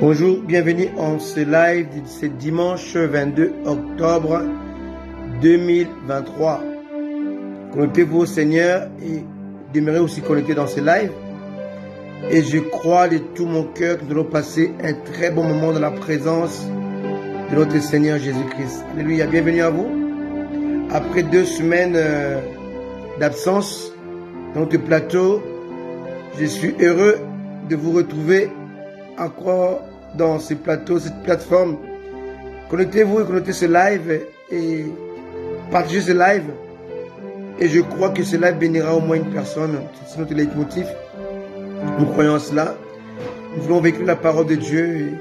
Bonjour, bienvenue en ce live de ce dimanche 22 octobre 2023. Connectez-vous au Seigneur et demeurez aussi connectés dans ce live. Et je crois de tout mon cœur que nous allons passer un très bon moment dans la présence de notre Seigneur Jésus-Christ. Alléluia, bienvenue à vous. Après 2 semaines d'absence dans notre plateau, je suis heureux de vous retrouver encore dans ce plateau, cette plateforme. Connectez-vous et connectez ce live et partagez ce live. Et je crois que ce live bénira au moins une personne. C'est notre leitmotiv. Nous croyons en cela. Nous voulons vécu la parole de Dieu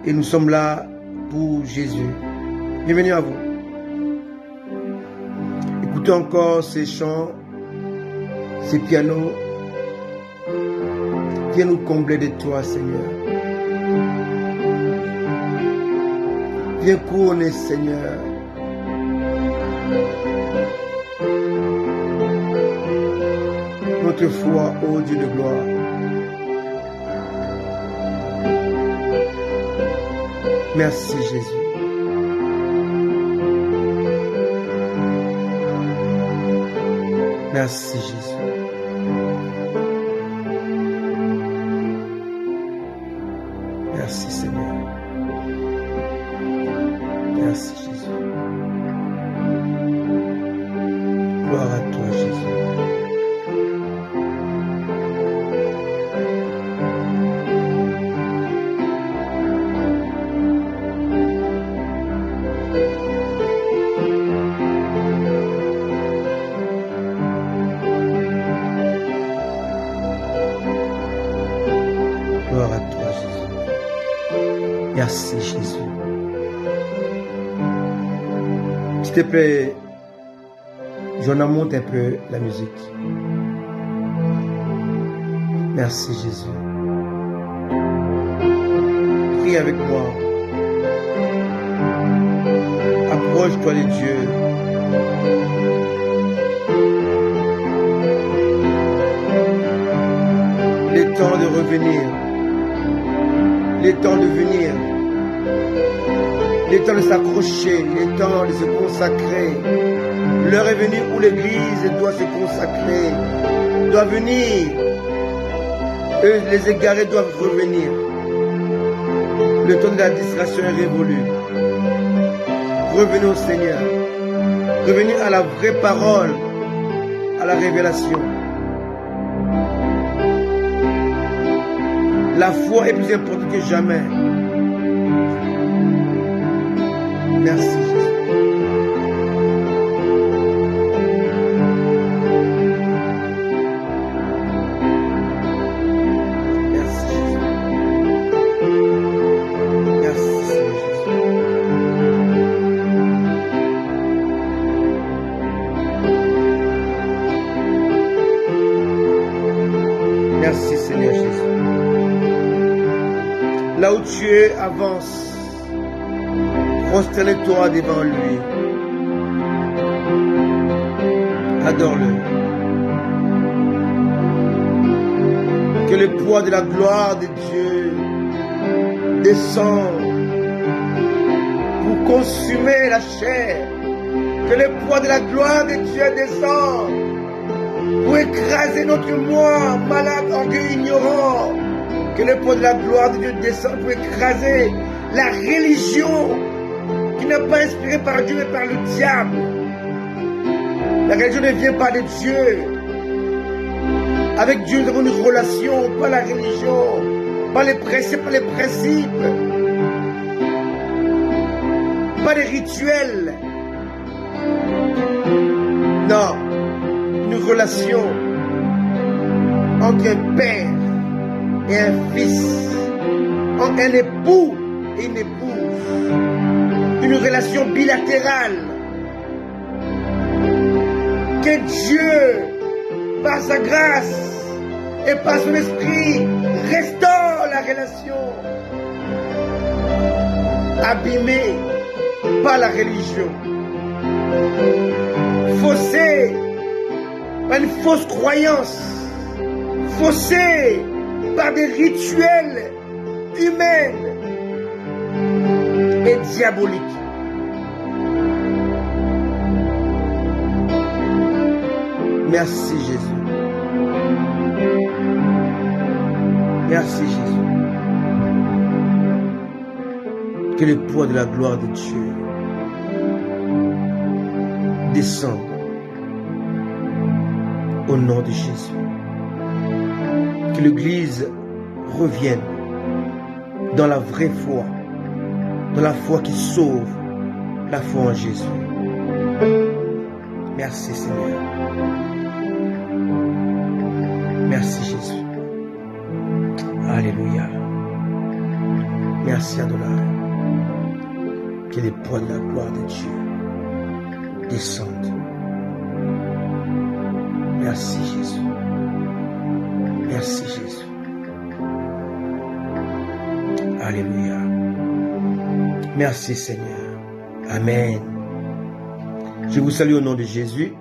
et nous sommes là pour Jésus. Bienvenue à vous. Écoutez encore ces chants, ces pianos. Viens nous combler de toi, Seigneur. Viens couronner, Seigneur. Notre foi, ô Dieu de gloire. Merci, Jésus. Merci, Jésus. Merci, Seigneur. Merci, Jésus. Gloire à toi, Jésus. Gloire à toi, Jésus. Merci, Jésus. S'il te plaît, j'en monte un peu la musique. Merci, Jésus. Prie avec moi. Approche-toi de Dieu. Il est temps de revenir. Il est temps de venir. Il est temps de s'accrocher. Il est temps de se consacrer. L'heure est venue où l'Église doit se consacrer, doit venir. Et les égarés doivent revenir. Le temps de la distraction est révolu. Revenez au Seigneur. Revenez à la vraie parole, à la révélation. La foi est plus importante que jamais. Merci, Jésus. Merci, Jésus. Merci, Seigneur Jésus. Merci, Seigneur Jésus. Là où tu es, avance. Prosterne-toi devant lui. Adore-le. Que le poids de la gloire de Dieu descende pour consumer la chair. Que le poids de la gloire de Dieu descende pour écraser notre moi, malade, orgueil, ignorant. Que le poids de la gloire de Dieu descende pour écraser la religion qui n'est pas inspirée par Dieu mais par le diable. La religion ne vient pas de Dieu. Avec Dieu, nous avons une relation, pas la religion, pas les préceptes, pas les principes, pas les rituels. Non, une relation entre un père et un fils, entre un époux et une épouse, une relation bilatérale. Que Dieu, par sa grâce et par son esprit, restaure la relation abîmée par la religion, faussée par une fausse croyance, faussée par des rituels humaine et diabolique. Merci Jésus. Merci Jésus. Que le poids de la gloire de Dieu descende au nom de Jésus. Que l'Église revienne dans la vraie foi, dans la foi qui sauve, la foi en Jésus. Merci Seigneur. Merci Jésus. Alléluia. Merci Adonai. Que le poids de la gloire de Dieu descende. Merci Jésus. Merci Jésus. Alléluia. Merci Seigneur. Amen. Je vous salue au nom de Jésus.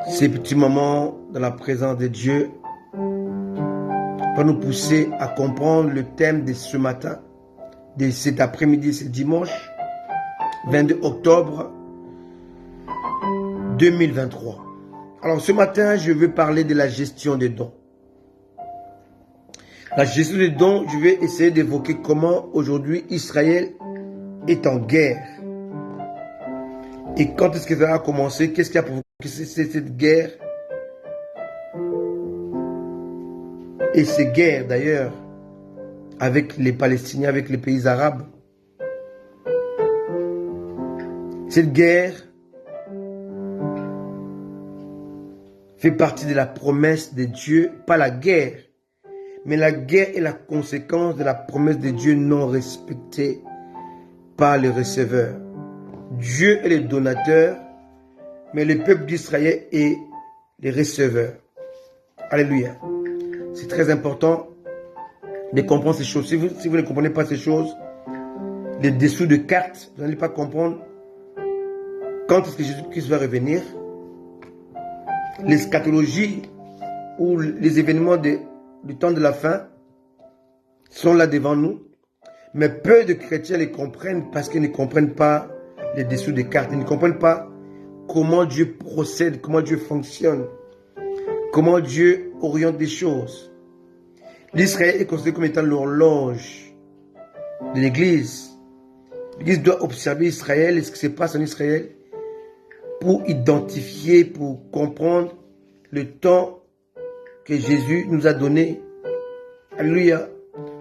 Ces petits moments dans la présence de Dieu vont nous pousser à comprendre le thème de ce matin, de cet après-midi, ce dimanche 22 octobre 2023. Alors ce matin, je veux parler de la gestion des dons. La gestion des dons, je vais essayer d'évoquer comment aujourd'hui Israël est en guerre. Et quand est-ce que ça a commencé? Qu'est-ce qui a provoqué cette guerre? Et ces guerres d'ailleurs avec les Palestiniens, avec les pays arabes. Cette guerre fait partie de la promesse de Dieu, pas la guerre, mais la guerre est la conséquence de la promesse de Dieu non respectée par le receveur. Dieu est le donateur, mais le peuple d'Israël est le receveur. Alléluia. C'est très important de comprendre ces choses. Si vous ne comprenez pas ces choses, les dessous de cartes, vous n'allez pas comprendre quand est-ce que Jésus-Christ va revenir. L'eschatologie ou les événements du temps de la fin sont là devant nous, mais peu de chrétiens les comprennent parce qu'ils ne comprennent pas les dessous des cartes. Ils ne comprennent pas comment Dieu procède, comment Dieu fonctionne, comment Dieu oriente des choses. L'Israël est considéré comme étant l'horloge de l'Église. L'Église doit observer Israël et ce qui se passe en Israël pour identifier, pour comprendre le temps que Jésus nous a donné. Alléluia.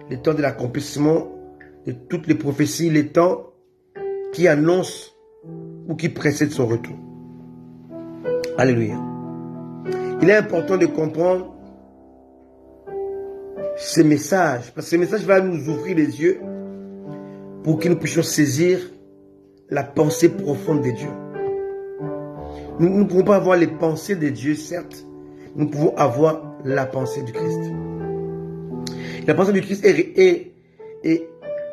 Le temps de l'accomplissement de toutes les prophéties, les temps qui annoncent ou qui précèdent son retour. Alléluia. Il est important de comprendre ces messages, parce que ces messages vont nous ouvrir les yeux pour que nous puissions saisir la pensée profonde de Dieu. Nous ne pouvons pas avoir les pensées de Dieu, certes, nous pouvons avoir la pensée du Christ. La pensée du Christ est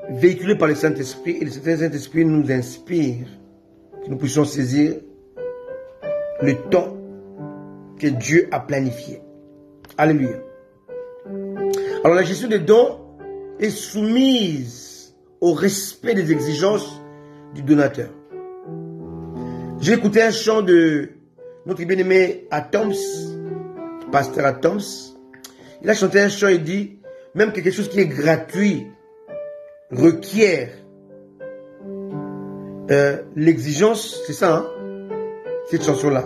véhiculée par le Saint-Esprit et le Saint-Esprit nous inspire que nous puissions saisir le temps que Dieu a planifié. Alléluia. Alors la gestion des dons est soumise au respect des exigences du donateur. J'ai écouté un chant de notre bien-aimé Atoms, pasteur Atoms. Il a chanté un chant et dit, même quelque chose qui est gratuit requiert l'exigence, c'est ça, hein? Cette chanson-là.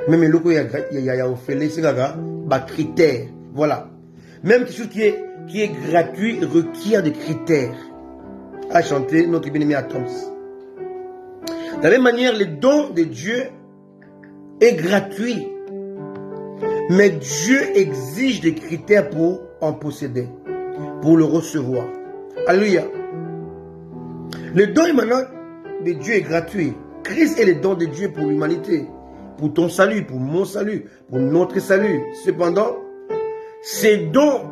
Même le loco, il y a offert, c'est un critère. Voilà. Même quelque chose qui est gratuit requiert des critères. A chanté notre bien-aimé Atoms. De la même manière, le don de Dieu est gratuit. Mais Dieu exige des critères pour en posséder, pour le recevoir. Alléluia. Le don émanant de Dieu est gratuit. Christ est le don de Dieu pour l'humanité, pour ton salut, pour mon salut, pour notre salut. Cependant, ces dons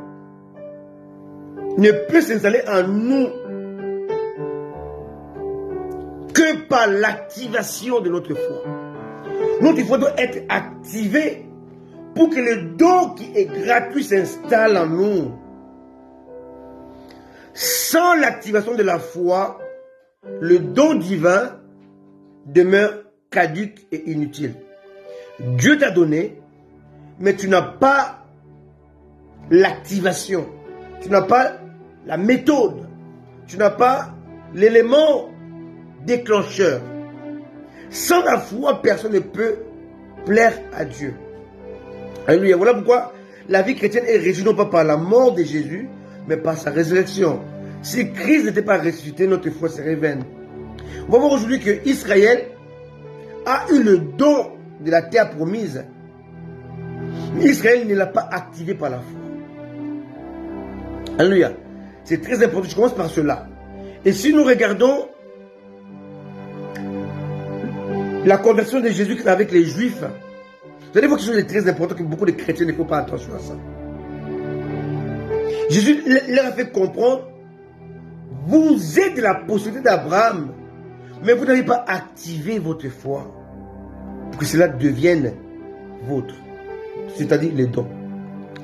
ne peuvent s'installer en nous que par l'activation de notre foi. Notre foi doit être activée pour que le don qui est gratuit s'installe en nous. Sans l'activation de la foi, le don divin demeure caduque et inutile. Dieu t'a donné, mais tu n'as pas l'activation, tu n'as pas la méthode, tu n'as pas l'élément déclencheur. Sans la foi, personne ne peut plaire à Dieu. Alléluia. Voilà pourquoi la vie chrétienne est régie non pas par la mort de Jésus, mais par sa résurrection. Si Christ n'était pas ressuscité, notre foi serait vaine. On va voir aujourd'hui que Israël a eu le don de la terre promise. Mais Israël ne l'a pas activé par la foi. Alléluia. C'est très important. Je commence par cela. Et si nous regardons la conversion de Jésus avec les Juifs, vous allez voir quelque chose de très important que beaucoup de chrétiens ne font pas attention à ça. Jésus leur a fait comprendre, vous êtes de la postérité d'Abraham, mais vous n'avez pas activé votre foi pour que cela devienne vôtre, c'est-à-dire les dons.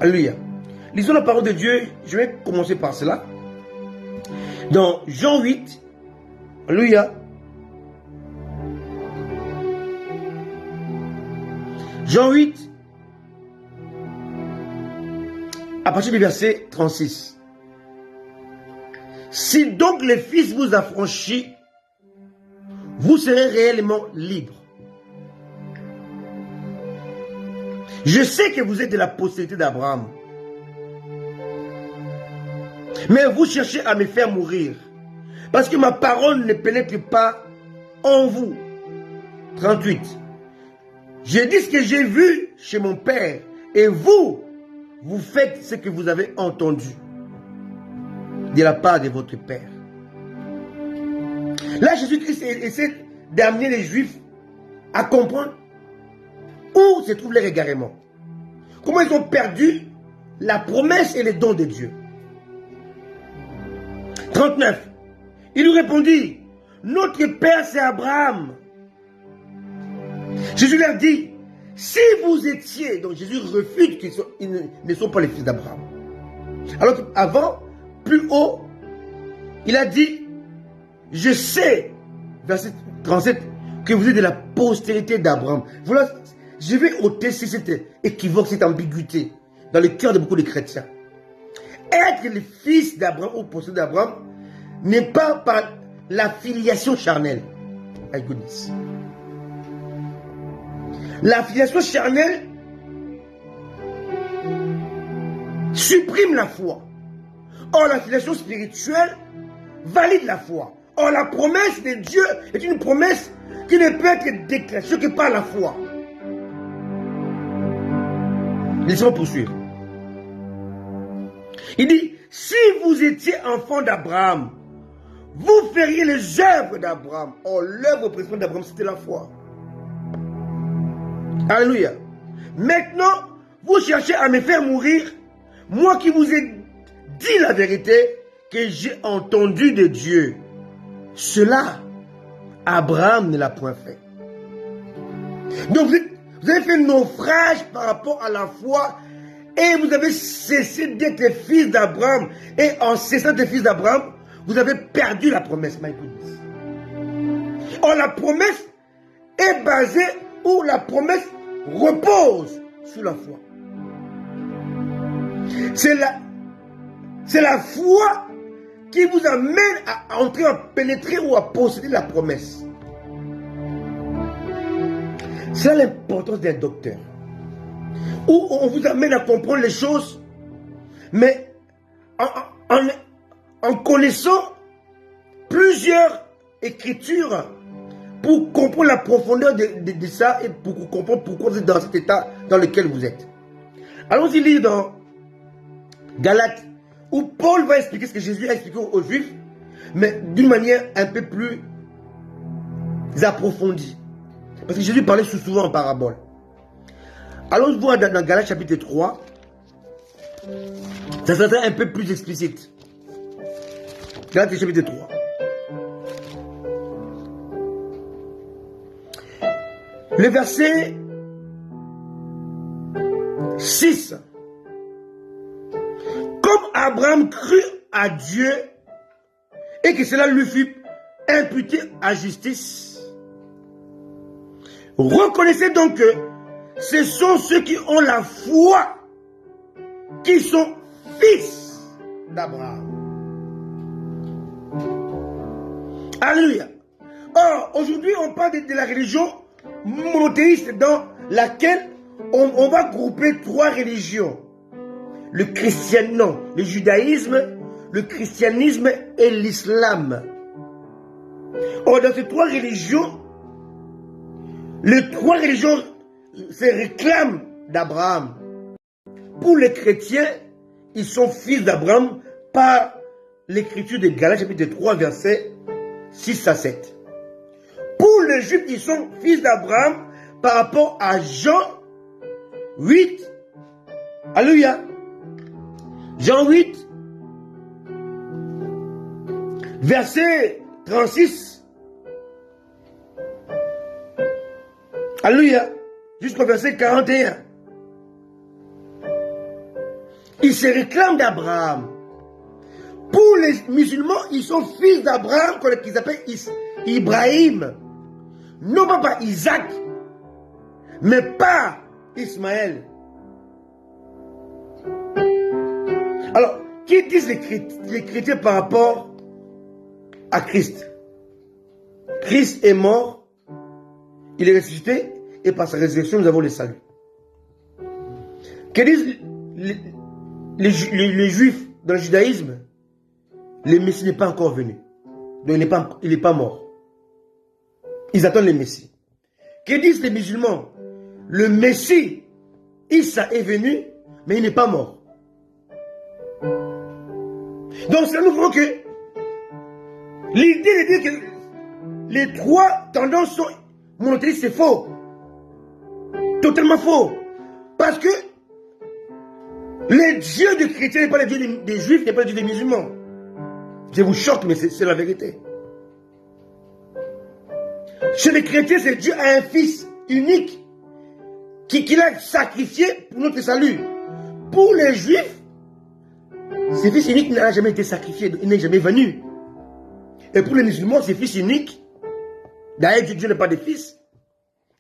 Alléluia. Lisons la parole de Dieu. Je vais commencer par cela. Dans Jean 8, alléluia. Jean 8, à partir du verset 36. Si donc le Fils vous affranchit, vous serez réellement libre. Je sais que vous êtes de la postérité d'Abraham, mais vous cherchez à me faire mourir, parce que ma parole ne pénètre pas en vous. 38. J'ai dit ce que j'ai vu chez mon Père, et vous faites ce que vous avez entendu de la part de votre Père. Là, Jésus-Christ essaie d'amener les Juifs à comprendre où se trouve leur égarement. Comment ils ont perdu la promesse et les dons de Dieu. 39. Il lui répondit, notre Père c'est Abraham. Jésus leur dit, si vous étiez, donc Jésus refuse qu'ils ne sont pas les fils d'Abraham. Alors qu'avant, plus haut, il a dit, je sais, verset 37, que vous êtes de la postérité d'Abraham. Voilà, je vais ôter cette équivoque, cette ambiguïté dans le cœur de beaucoup de chrétiens. Être le fils d'Abraham ou postérité d'Abraham n'est pas par la filiation charnelle. My goodness. La filiation charnelle supprime la foi. Or, la filiation spirituelle valide la foi. Or, la promesse de Dieu est une promesse qui ne peut être déclenchée que par la foi. Laissons poursuivre. Il dit, si vous étiez enfant d'Abraham, vous feriez les œuvres d'Abraham. Or, l'œuvre principale d'Abraham, c'était la foi. Alléluia. Maintenant, vous cherchez à me faire mourir, moi qui vous ai dit la vérité que j'ai entendue de Dieu. Cela, Abraham ne l'a point fait. Donc, vous avez fait naufrage par rapport à la foi et vous avez cessé d'être fils d'Abraham. Et en cessant d'être fils d'Abraham, vous avez perdu la promesse. My goodness. Or, la promesse est basée où la promesse repose sur la foi. C'est la foi qui vous amène à entrer, à pénétrer ou à posséder la promesse. C'est l'importance d'un docteur. Où on vous amène à comprendre les choses, mais en connaissant plusieurs écritures pour comprendre la profondeur de ça et pour comprendre pourquoi vous êtes dans cet état dans lequel vous êtes. Allons-y lire dans Galates, où Paul va expliquer ce que Jésus a expliqué aux Juifs, mais d'une manière un peu plus approfondie. Parce que Jésus parlait souvent en parabole. Allons voir dans Galates chapitre 3. Ça sera un peu plus explicite. Galates chapitre 3. Le verset 6. Comme Abraham crut à Dieu et que cela lui fut imputé à justice, reconnaissez donc que ce sont ceux qui ont la foi qui sont fils d'Abraham. Alléluia. Or, aujourd'hui, on parle de la religion monothéiste dans laquelle on va grouper 3 religions. Le judaïsme, le christianisme et l'islam. Or, dans ces 3 religions, les 3 religions se réclament d'Abraham. Pour les chrétiens, ils sont fils d'Abraham par l'écriture de Galates chapitre 3 versets 6 à 7. Pour les juifs, ils sont fils d'Abraham par rapport à Jean 8. Alléluia. Jean 8, verset 36. Alléluia. Jusqu'au verset 41. Ils se réclament d'Abraham. Pour les musulmans, ils sont fils d'Abraham, qu'ils appellent Ibrahim. Non pas par Isaac, mais par Ismaël. Alors, qui disent les chrétiens par rapport à Christ? Christ est mort, il est ressuscité, et par sa résurrection, nous avons le salut. Que disent les juifs dans le judaïsme? Le Messie n'est pas encore venu. Donc il n'est pas mort. Ils attendent le Messie. Que disent les musulmans? Le Messie, Issa est venu, mais il n'est pas mort. Donc ça nous prouve que l'idée de dire que les 3 tendances sont monothéistes, c'est faux. Totalement faux. Parce que le Dieu des chrétiens n'est pas le Dieu des juifs, n'est pas le Dieu des musulmans. Je vous choque, mais c'est la vérité. Chez les chrétiens, c'est Dieu a un fils unique qu'il a sacrifié pour notre salut. Pour les juifs, ce fils unique n'a jamais été sacrifié, il n'est jamais venu. Et pour les musulmans, ce fils unique, d'ailleurs Dieu n'a pas de fils.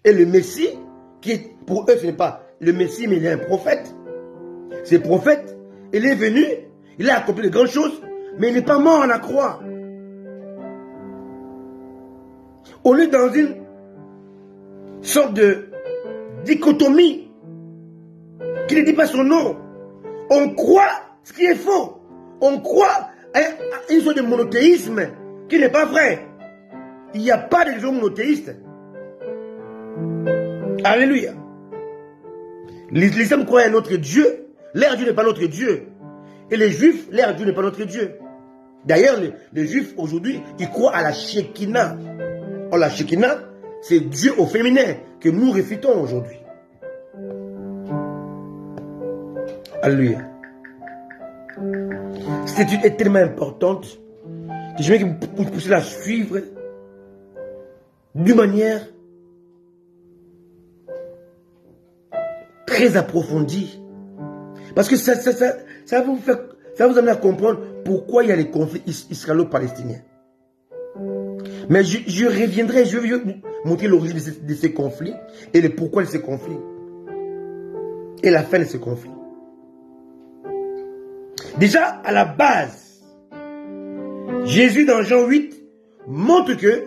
Et le Messie, qui est, pour eux ce n'est pas le Messie, mais il est un prophète. C'est prophète, il est venu, il a accompli de grandes choses, mais il n'est pas mort à la croix. On est dans une sorte de dichotomie qui ne dit pas son nom. On croit ce qui est faux. On croit à une sorte de monothéisme qui n'est pas vrai. Il n'y a pas de religion monothéiste. Alléluia. L'islam croit à un autre Dieu. Leur Dieu n'est pas notre Dieu. Et les Juifs, leur Dieu n'est pas notre Dieu. D'ailleurs, les Juifs aujourd'hui, ils croient à la Shekinah. Or, la Shekinah, c'est Dieu au féminin que nous réfutons aujourd'hui. Alléluia. Cette étude est tellement importante que je veux que vous puissiez la suivre d'une manière très approfondie. Parce que ça va vous amener à comprendre pourquoi il y a les conflits israélo-palestiniens. Mais je reviendrai, je vais vous montrer l'origine de ces conflits et le pourquoi de ces conflits. Et la fin de ces conflits. Déjà, à la base, Jésus dans Jean 8 montre que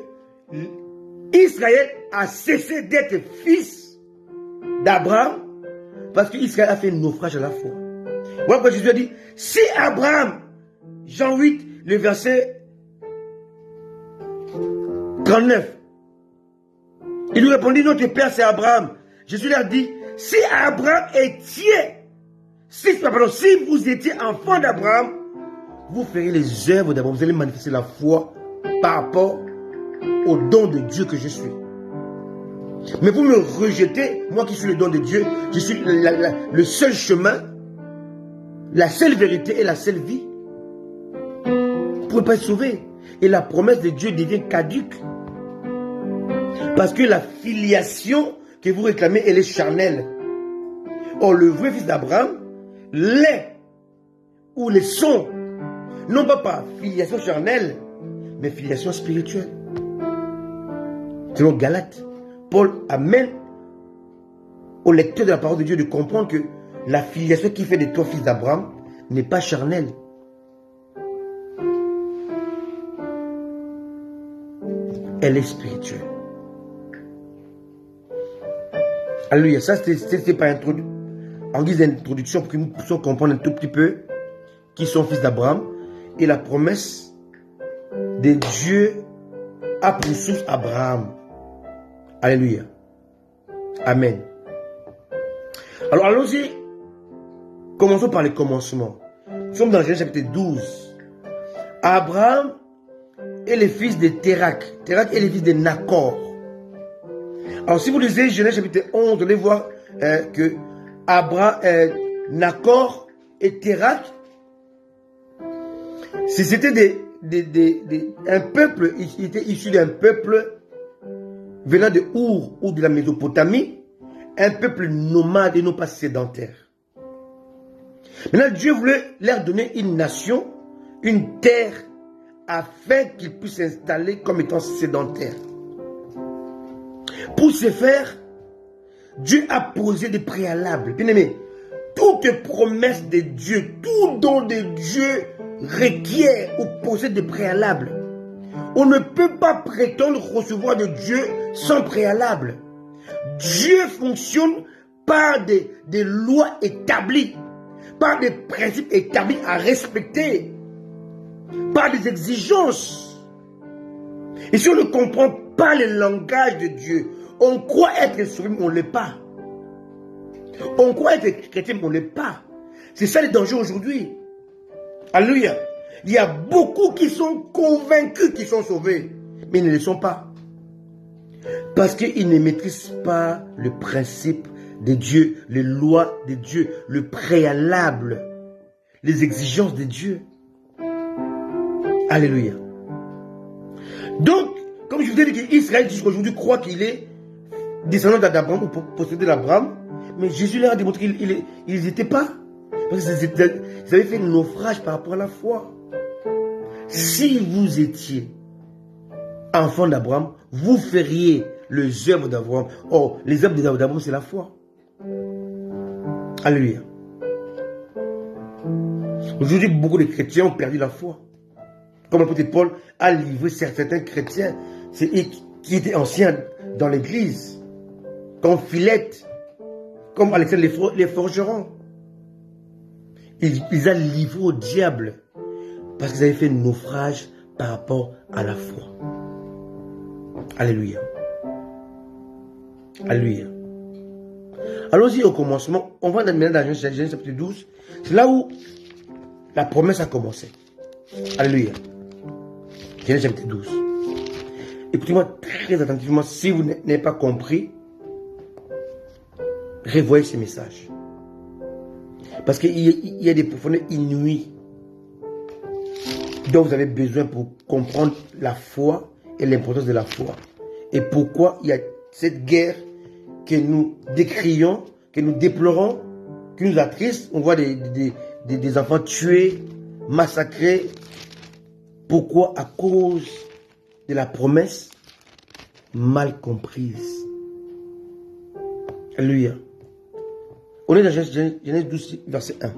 Israël a cessé d'être fils d'Abraham parce qu'Israël a fait un naufrage à la foi. Voilà pourquoi Jésus a dit, si Abraham, Jean 8, le verset 39, il lui répondit, notre père c'est Abraham. Jésus leur dit, si Abraham était, si vous étiez enfant d'Abraham, vous ferez les œuvres d'Abraham, vous allez manifester la foi par rapport au don de Dieu que je suis. Mais vous me rejetez, moi qui suis le don de Dieu, je suis le seul chemin, la seule vérité et la seule vie. Vous ne pouvez pas être sauvé. Et la promesse de Dieu devient caduque. Parce que la filiation que vous réclamez, elle est charnelle. Or, le vrai fils d'Abraham l'est, ou les sont, non pas par filiation charnelle, mais filiation spirituelle. Selon Galates, Paul amène au lecteur de la parole de Dieu de comprendre que la filiation qui fait de toi fils d'Abraham n'est pas charnelle. Elle est spirituelle. Alléluia. Ça, c'était pas en guise d'introduction pour que nous puissions comprendre un tout petit peu qui sont fils d'Abraham et la promesse de Dieu a pour source Abraham. Alléluia. Amen. Alors allons-y. Commençons par les commencements. Nous sommes dans le Genèse chapitre 12. Abraham est le fils de Térak. Térak est le fils de Nacor. Alors si vous lisez Genèse chapitre 11, vous allez voir que Nacor et Térak, c'était un peuple, ils étaient issus d'un peuple venant de Our ou de la Mésopotamie, un peuple nomade et non pas sédentaire. Maintenant, Dieu voulait leur donner une nation, une terre, afin qu'ils puissent s'installer comme étant sédentaires. Pour ce faire, Dieu a posé des préalables. Bien aimé, toute promesse de Dieu, tout don de Dieu requiert ou possède des préalables. On ne peut pas prétendre recevoir de Dieu sans préalable. Dieu fonctionne par des lois établies, par des principes établis à respecter, par des exigences. Et si on ne comprend pas le langage de Dieu, on croit être sauvé, mais on ne l'est pas. On croit être chrétien, mais on ne l'est pas. C'est ça le danger aujourd'hui. Alléluia. Il y a beaucoup qui sont convaincus qu'ils sont sauvés, mais ils ne le sont pas. Parce qu'ils ne maîtrisent pas le principe de Dieu, les lois de Dieu, le préalable, les exigences de Dieu. Alléluia. Donc, comme je vous ai dit qu'Israël jusqu'à aujourd'hui croit qu'il est descendant d'Abraham ou possédé d'Abraham, mais Jésus leur a démontré qu'ils n'étaient pas. Parce qu'ils avaient fait un naufrage par rapport à la foi. Si vous étiez enfant d'Abraham, vous feriez les œuvres d'Abraham. Or, les œuvres d'Abraham, c'est la foi. Alléluia. Aujourd'hui, beaucoup de chrétiens ont perdu la foi. Comme l'apôtre Paul a livré certains chrétiens qui étaient anciens dans l'église, comme Philette, comme Alexandre les forgerons. Ils ont livré au diable parce qu'ils avaient fait un naufrage par rapport à la foi. Alléluia. Alléluia. Allons-y au commencement. On va maintenant dans Genèse chapitre 12. C'est là où la promesse a commencé. Alléluia. Genèse chapitre 12. Écoutez-moi très attentivement. Si vous n'avez pas compris, revoyez ce message. Parce qu'il y a des profondeurs inouïes dont vous avez besoin pour comprendre la foi et l'importance de la foi. Et pourquoi il y a cette guerre que nous décrions, que nous déplorons, qui nous attriste. On voit des enfants tués, massacrés. Pourquoi? À cause de la promesse mal comprise. Alléluia. On est dans Genèse 12, verset 1.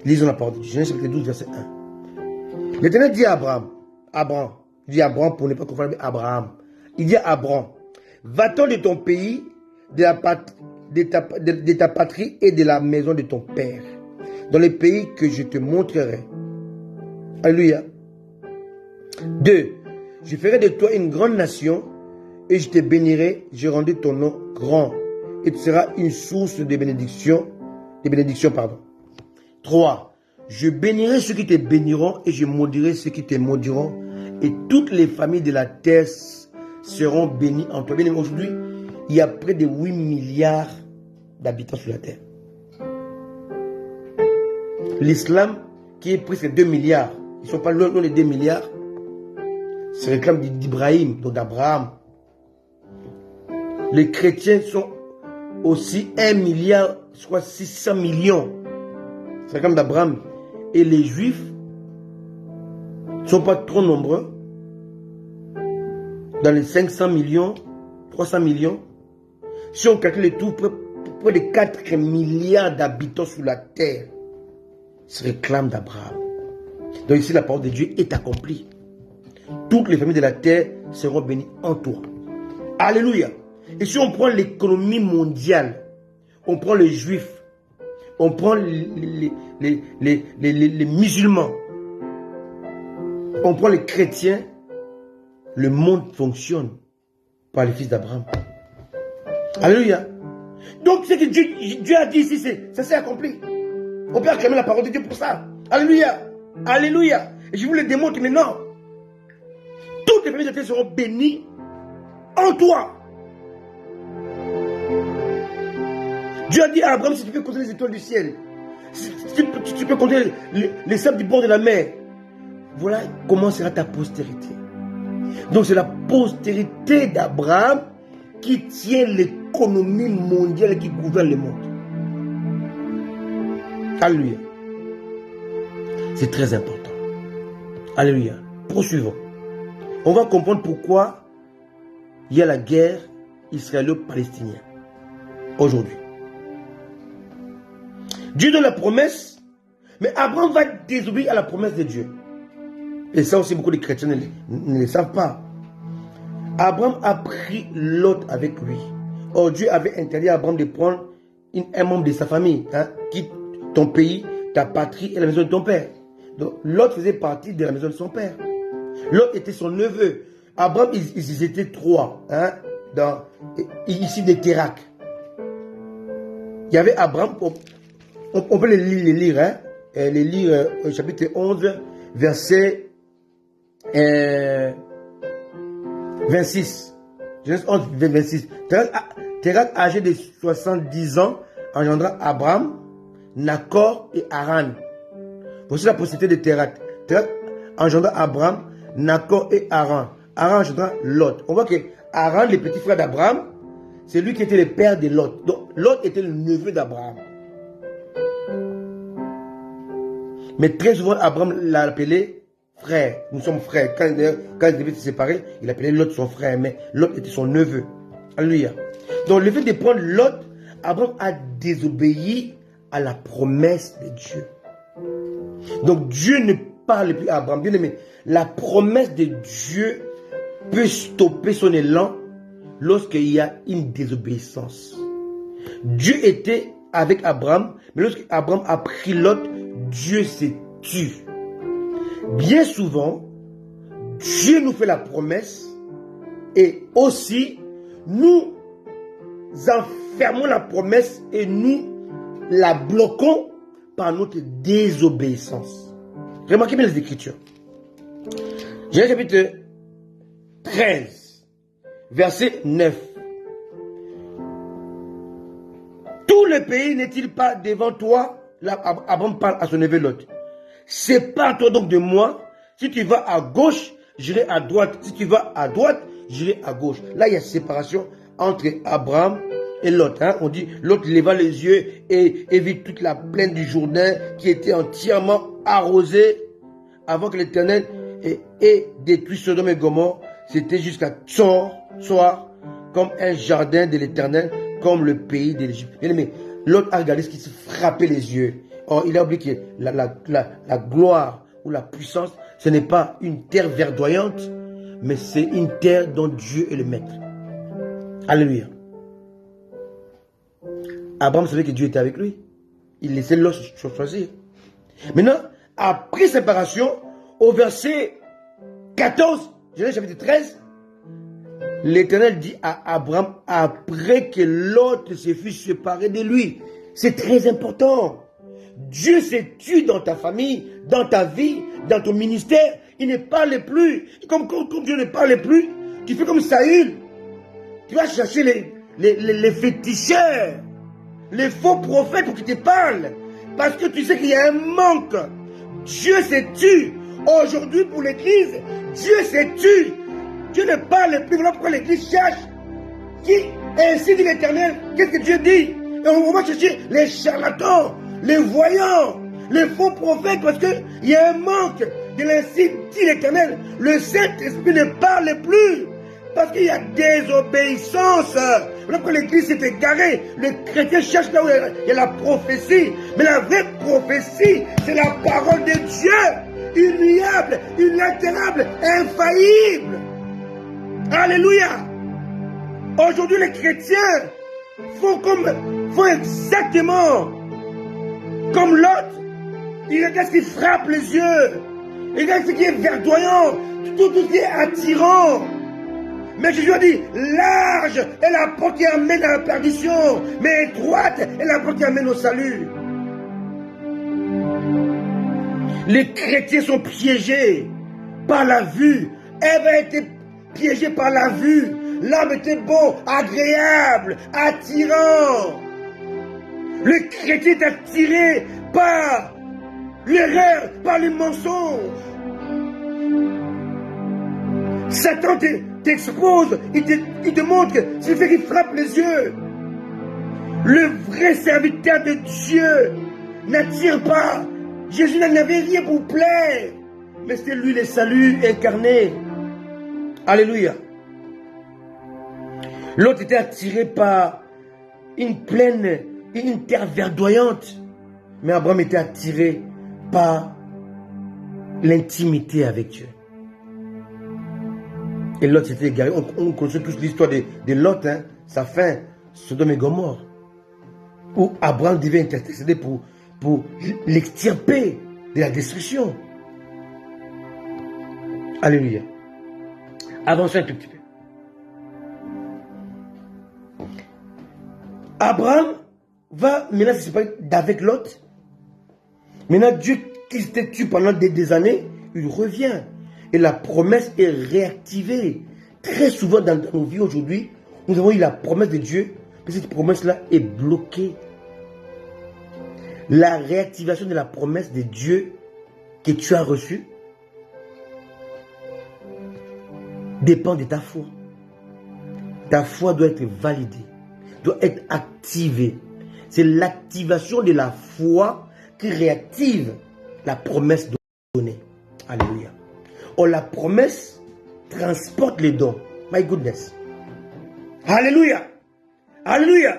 Lisons la parole de Dieu. Genèse 12, verset 1. L'Éternel dit à Abraham, dit Abraham pour ne pas confondre avec Abraham. Il dit à Abraham, va-t'en de ton pays, de ta patrie et de la maison de ton père, dans les pays que je te montrerai. Alléluia. 2. Je ferai de toi une grande nation et je te bénirai, je rendrai ton nom grand. Et tu seras une source de bénédiction. 3. Je bénirai ceux qui te béniront et je maudirai ceux qui te maudiront. Et toutes les familles de la terre seront bénies en toi. Bien, aujourd'hui, il y a près de 8 milliards d'habitants sur la terre. L'islam, qui est presque 2 milliards, ils ne sont pas loin des 2 milliards, se réclame d'Ibrahim, donc d'Abraham. Les chrétiens sont aussi 1 milliard, je crois 600 millions. C'est comme d'Abraham. Et les Juifs ne sont pas trop nombreux. Dans les 500 millions, 300 millions. Si on calcule tout, près de 4 milliards d'habitants sur la terre se réclament d'Abraham. Donc ici, la parole de Dieu est accomplie. Toutes les familles de la terre seront bénies en toi. Alléluia. Et si on prend l'économie mondiale, on prend les Juifs, on prend les musulmans, on prend les chrétiens, le monde fonctionne par les fils d'Abraham. Alléluia. Donc, ce que Dieu a dit ici, ça s'est accompli. On peut acclamer la parole de Dieu pour ça. Alléluia. Alléluia. Et je vous le démontre maintenant. Toutes les familles de la terre seront bénies en toi. Dieu a dit à Abraham, si tu peux compter les étoiles du ciel, si tu peux compter les sables du bord de la mer, voilà comment sera ta postérité. Donc c'est la postérité d'Abraham qui tient l'économie mondiale et qui gouverne le monde. Alléluia. C'est très important. Alléluia. Poursuivons. On va comprendre pourquoi il y a la guerre israélo-palestinienne aujourd'hui. Dieu donne la promesse, mais Abraham va désobéir à la promesse de Dieu. Et ça aussi, beaucoup de chrétiens ne le savent pas. Abraham a pris Lot avec lui. Or, Dieu avait interdit à Abraham de prendre un membre de sa famille. Quitte ton pays, ta patrie et la maison de ton père. Donc, Lot faisait partie de la maison de son père. Lot était son neveu. Abraham, ils étaient 3. Ici, des Térac. Il y avait Abraham, on peut les lire, les lire au chapitre 11, verset 26. Genèse 11, 26. Térac, âgé de 70 ans, engendra Abraham, Nacor et Haran. Voici la postérité de Térac. Térac engendra Abraham, Nacor et Haran. Haran engendra Lot. On voit que Haran, le petit frère d'Abraham, c'est lui qui était le père de Lot. Donc, Lot était le neveu d'Abraham. Mais très souvent, Abraham l'a appelé frère. Nous sommes frères. Quand il devait se séparer, il appelait Lot son frère. Mais Lot était son neveu. Alléluia. Donc, le fait de prendre Lot, Abraham a désobéi à la promesse de Dieu. Donc, Dieu ne parle plus à Abraham. Bien aimé, la promesse de Dieu peut stopper son élan lorsqu'il y a une désobéissance. Dieu était avec Abraham, mais lorsque Abraham a pris Lot, Dieu s'est tu. Bien souvent, Dieu nous fait la promesse et aussi nous enfermons la promesse et nous la bloquons par notre désobéissance. Remarquez bien les Écritures. Genèse chapitre 13, verset 9. Tout le pays n'est-il pas devant toi? Là, Abraham parle à son neveu Lot. Sépare-toi donc de moi. Si tu vas à gauche, j'irai à droite. Si tu vas à droite, j'irai à gauche. Là, il y a séparation entre Abraham et Lot. On dit, Lot leva les yeux et vit toute la plaine du Jourdain qui était entièrement arrosée avant que l'Éternel ait détruit Sodome et Gomorrhe. C'était jusqu'à Tsor, comme un jardin de l'Éternel, comme le pays de l'Égypte. Bien aimé, Lot a regardé ce qui se frappait les yeux. Or, il a oublié que la gloire ou la puissance, ce n'est pas une terre verdoyante, mais c'est une terre dont Dieu est le maître. Alléluia. Abraham savait que Dieu était avec lui. Il laissait Lot choisir. Maintenant, après séparation, au verset 14, Genèse chapitre 13, l'Éternel dit à Abraham, après que Lot se fût séparé de lui. C'est très important. Dieu s'est tué dans ta famille, dans ta vie, dans ton ministère. Il ne parle plus. Comme Dieu ne parle plus, tu fais comme Saül. Tu vas chercher les féticheurs, les faux prophètes pour qu'ils te parlent. Parce que tu sais qu'il y a un manque. Dieu s'est tué. Aujourd'hui, pour l'Église, Dieu s'est tué. Dieu ne parle plus. Voilà pourquoi l'Église cherche qui Ainsi dit l'Éternel. Qu'est-ce que Dieu dit? Et on va chercher les charlatans, les voyants, les faux prophètes, parce qu'il y a un manque de l'ainsi dit l'Éternel. Le Saint-Esprit ne parle plus. Parce qu'il y a désobéissance. Voilà pourquoi l'église s'est égarée. Le chrétien cherche là où il y a la prophétie. Mais la vraie prophétie, c'est la parole de Dieu. Immuable, inaltérable, infaillible. Alléluia. Aujourd'hui, les chrétiens font exactement comme l'autre. Ils regardent ce qui frappe les yeux. Ils regardent ce qui est verdoyant. Tout ce qui est attirant. Mais Jésus a dit, large est la porte qui amène à la perdition, mais étroite est la porte qui amène au salut. Les chrétiens sont piégés par la vue. Ève a été piégée par la vue. L'homme était beau, agréable, attirant. Le chrétien est attiré par l'erreur, par les mensonges. Satan t'expose, il te montre que c'est le fait qu'il frappe les yeux. Le vrai serviteur de Dieu n'attire pas. Jésus n'avait rien pour plaire, mais c'était lui le salut incarné. Alléluia. L'autre était attiré par une plaine, une terre verdoyante, mais Abraham était attiré par l'intimité avec Dieu. Et Lot s'était égaré. On connaît tous l'histoire de Lot, hein, sa fin, Sodome et Gomorrhe, où Abraham devait intercéder pour l'extirper de la destruction. Alléluia. Avancez un tout petit peu. Abraham va maintenant se séparer d'avec Lot. Maintenant, Dieu qui s'était tué pendant des années, il revient. Et la promesse est réactivée. Très souvent dans nos vies aujourd'hui, nous avons eu la promesse de Dieu, mais cette promesse-là est bloquée. La réactivation de la promesse de Dieu que tu as reçue dépend de ta foi. Ta foi doit être validée, doit être activée. C'est l'activation de la foi qui réactive la promesse donnée. Alléluia. Oh, la promesse transporte les dons. My goodness. Alléluia. Alléluia.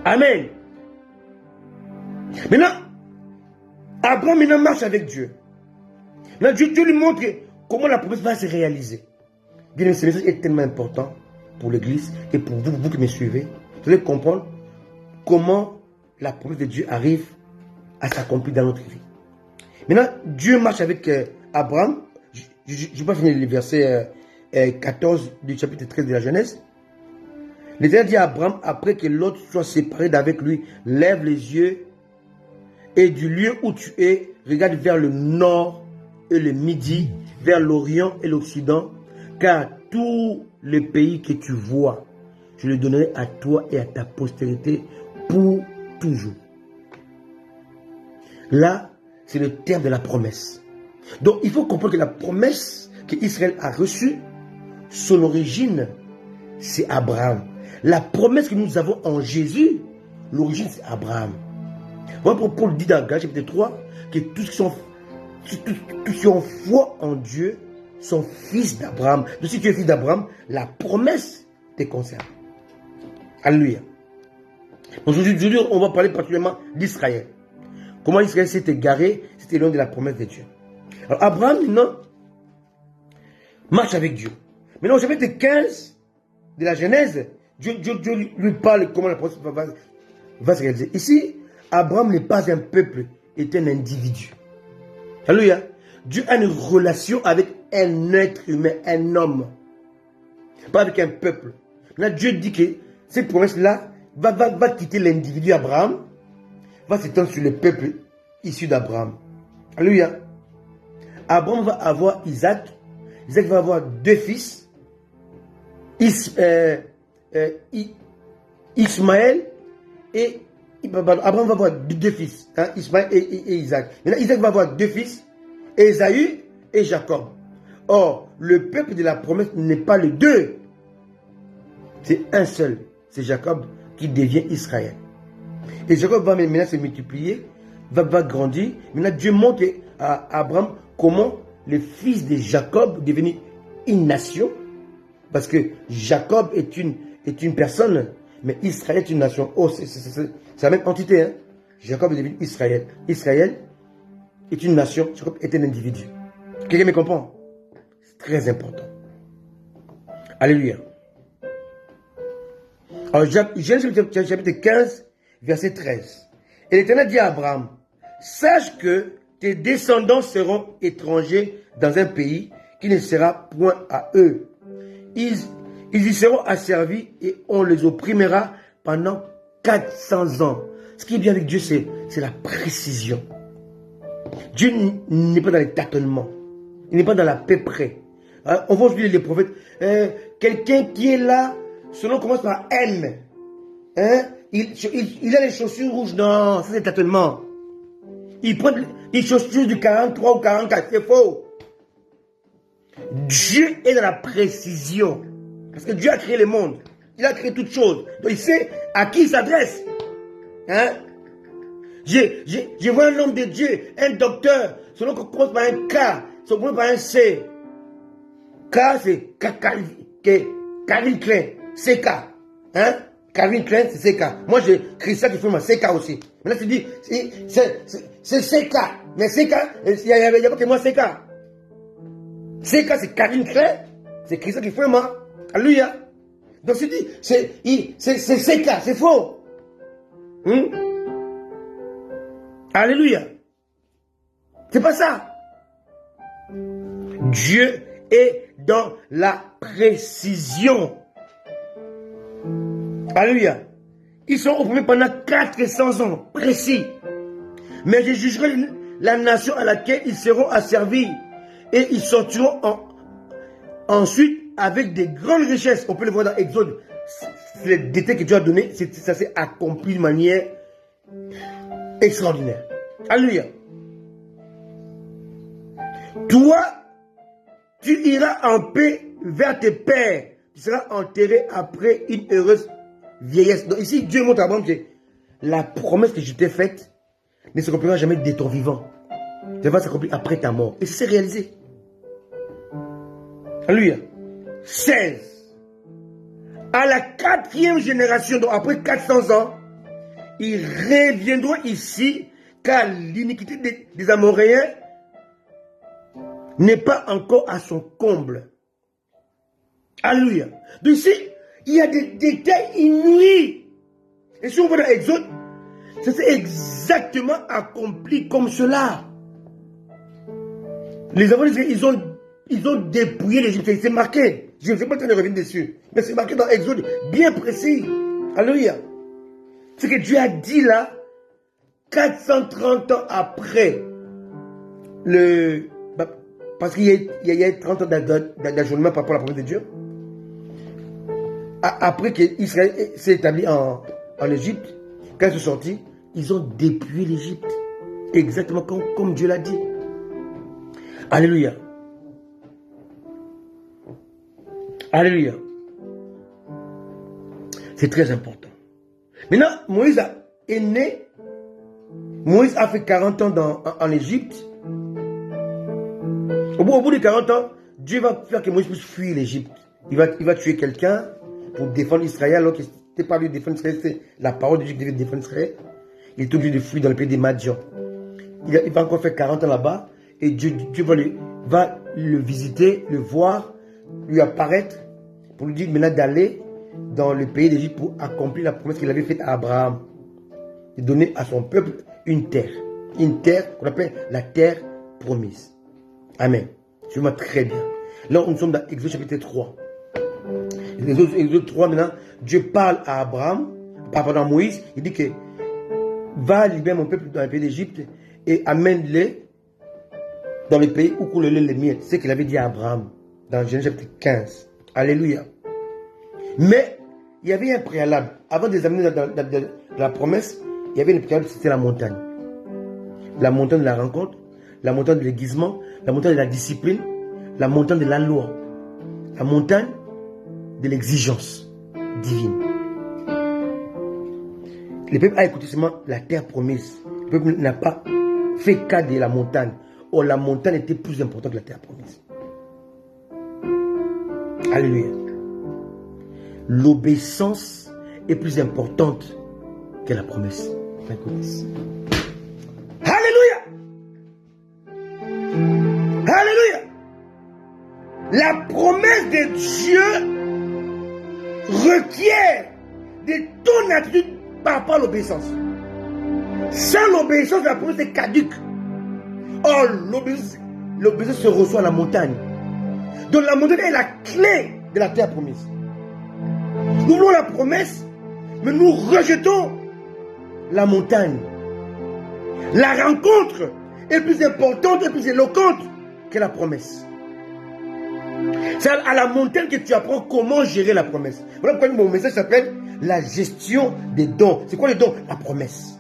Amen. Maintenant, Abraham maintenant marche avec Dieu. Maintenant, Dieu lui montre comment la promesse va se réaliser. Bien, ce message est tellement important pour l'Église et pour vous qui me suivez. Vous allez comprendre comment la promesse de Dieu arrive à s'accomplir dans notre vie. Maintenant, Dieu marche avec Abraham. Je ne vais pas finir le verset 14 du chapitre 13 de la Genèse. L'Éternel dit à Abraham, après que l'autre soit séparé d'avec lui, lève les yeux et du lieu où tu es, regarde vers le nord et le midi, vers l'Orient et l'Occident, car tout le pays que tu vois, je le donnerai à toi et à ta postérité pour toujours. Là, c'est le terme de la promesse. Donc, il faut comprendre que la promesse qu'Israël a reçue, son origine, c'est Abraham. La promesse que nous avons en Jésus, l'origine, c'est Abraham. Voilà pourquoi Paul dit dans Galates chapitre 3 que tous qui ont foi en Dieu sont fils d'Abraham. Donc, si tu es fils d'Abraham, la promesse te concerne. Alléluia. Aujourd'hui, on va parler particulièrement d'Israël. Comment Israël s'est égaré, c'était loin de la promesse de Dieu. Alors, Abraham, maintenant, marche avec Dieu. Maintenant, au chapitre 15 de la Genèse, Dieu lui parle comment la promesse va se réaliser. Ici, Abraham n'est pas un peuple, est un individu. Alléluia. Dieu a une relation avec un être humain, un homme. Pas avec un peuple. Là, Dieu dit que cette promesse-là va quitter l'individu Abraham, va s'étendre sur le peuple issu d'Abraham. Alléluia. Abraham va avoir Isaac. Isaac va avoir deux fils. Ismaël et Abraham va avoir deux fils. Hein, Ismaël et Isaac. Maintenant, Isaac va avoir deux fils. Ésaü et Jacob. Or, le peuple de la promesse n'est pas les deux. C'est un seul. C'est Jacob qui devient Israël. Et Jacob va maintenant se multiplier, va grandir. Maintenant, Dieu montre à Abraham comment le fils de Jacob devenir une nation. Parce que Jacob est une personne, mais Israël est une nation. Oh, c'est la même entité. Hein? Jacob est devenu Israël. Israël est une nation, Jacob est un individu. Quelqu'un me comprend? C'est très important. Alléluia. Alors, Genèse chapitre 15, verset 13. Et l'Éternel dit à Abraham, sache que tes descendants seront étrangers dans un pays qui ne sera point à eux. Ils y seront asservis et on les opprimera pendant 400 ans. Ce qui est bien avec Dieu, c'est la précision. Dieu n'est pas dans les tâtonnements. Il n'est pas dans la paix près. Hein? On voit aujourd'hui les prophètes. Quelqu'un qui est là, son nom commence par M. Hein? Il a les chaussures rouges. Non, ça c'est tâtonnement. Il prend des chaussures du 43 ou 44. C'est faux. Dieu est dans la précision. Parce que Dieu a créé le monde. Il a créé toutes choses. Donc il sait à qui il s'adresse. Hein? Je vois un homme de Dieu, un docteur. Son nom commence par un K. Son nom commence par un C. K, c'est Calvin Klein. CK. Hein? Calvin Klein, c'est CK. Moi, j'ai Christian qui fait ma CK aussi. Maintenant, tu dis, c'est CK. Mais CK, il n'y a pas que moi CK. CK, c'est Calvin Klein. C'est Christian qui fait moi. Alléluia. Donc, tu dis, c'est CK, c'est faux. Alléluia. C'est pas ça. Dieu est dans la précision. Alléluia. Ils sont opprimés pendant 400 ans, précis. Mais je jugerai la nation à laquelle ils seront asservis. Et ils sortiront ensuite avec des grandes richesses. On peut le voir dans Exode. C'est le détail que Dieu a donné. Ça s'est accompli de manière extraordinaire. Alléluia. Toi, tu iras en paix vers tes pères. Tu seras enterré après une heureuse vieillesse. Donc ici, Dieu montre à Abraham que la promesse que je t'ai faite ne s'accomplira jamais de ton vivant. Ça va s'accomplir après ta mort. Et c'est réalisé. Alléluia. 16. À la 4e génération, donc après 400 ans, ils reviendront ici, car l'iniquité des Amoréens n'est pas encore à son comble. Alléluia. Donc ici, il y a des détails inouïs. Et si on va dans Exode, ça s'est exactement accompli comme cela. Les Amoréens, ils ont dépouillé l'Égypte. C'est marqué. Je ne sais pas en train de revenir dessus. Mais c'est marqué dans Exode, bien précis. Alléluia. Ce que Dieu a dit là, 430 ans après parce qu'il y a 30 ans d'ajournement par rapport à la promesse de Dieu. Après qu'Israël s'est établi en Égypte, quand ils sont sortis, ils ont dépouillé l'Égypte. Exactement comme Dieu l'a dit. Alléluia. Alléluia. C'est très important. Maintenant, Moïse est né. Moïse a fait 40 ans en Égypte. Au bout de 40 ans, Dieu va faire que Moïse puisse fuir l'Égypte. Il va tuer quelqu'un pour défendre Israël. Alors que c'était pas lui défendre Israël, c'est la parole de Dieu qui devait défendre Israël. Il est obligé de fuir dans le pays des Madians. Il va encore faire 40 ans là-bas. Et Dieu va le visiter, le voir, lui apparaître, pour lui dire maintenant d'aller dans le pays d'Égypte pour accomplir la promesse qu'il avait faite à Abraham. De donner à son peuple une terre. Une terre qu'on appelle la terre promise. Amen. Je vois très bien. Là, nous sommes dans Exode chapitre 3. Exode 3, maintenant, Dieu parle à Abraham, pendant Moïse, il dit que va libérer mon peuple dans le pays d'Égypte et amène-les dans le pays où coule le lait et le miel. C'est ce qu'il avait dit à Abraham dans Genèse chapitre 15. Alléluia. Mais il y avait un préalable. Avant de les amener dans la promesse, il y avait un préalable, c'était la montagne. La montagne de la rencontre, la montagne de l'aiguisement, la montagne de la discipline, la montagne de la loi, la montagne de l'exigence. divine. Le peuple a écouté seulement la terre promise. Le peuple n'a pas fait cas de la montagne. Or, la montagne était plus importante que la terre promise. Alléluia. L'obéissance est plus importante que la promesse. Alléluia. Alléluia. La promesse de Dieu requiert de ton attitude par rapport à l'obéissance. Sans l'obéissance, la promesse est caduque. Or, l'obéissance se reçoit à la montagne. Donc la montagne est la clé de la terre promise. Nous voulons la promesse, mais nous rejetons la montagne. La rencontre est plus importante et plus éloquente que la promesse. C'est à la montagne que tu apprends comment gérer la promesse. Voilà pourquoi mon message s'appelle la gestion des dons. C'est quoi les dons? La promesse.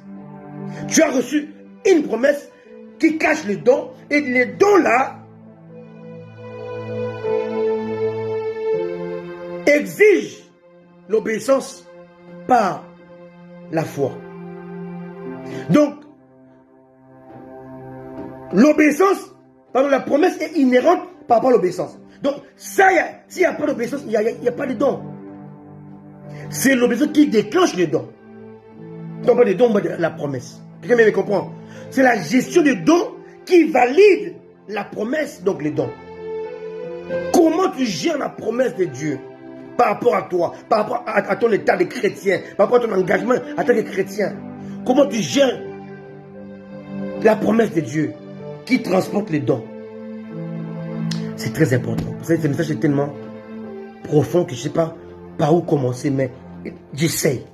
Tu as reçu une promesse qui cache les dons, et les dons là exigent l'obéissance par la foi. Donc, l'obéissance, pardon, la promesse est inhérente par rapport à l'obéissance. Donc, ça, s'il n'y a pas d'obéissance, il n'y a pas de dons. C'est l'obéissance qui déclenche les dons. Donc, pas des dons, mais la promesse. Quelqu'un me comprend? C'est la gestion des dons qui valide la promesse, donc les dons. Comment tu gères la promesse de Dieu par rapport à toi, par rapport à ton état de chrétien, par rapport à ton engagement en tant que chrétien? Comment tu gères la promesse de Dieu qui transporte les dons? C'est très important. Vous savez, ce message est tellement profond que je ne sais pas par où commencer, mais j'essaye.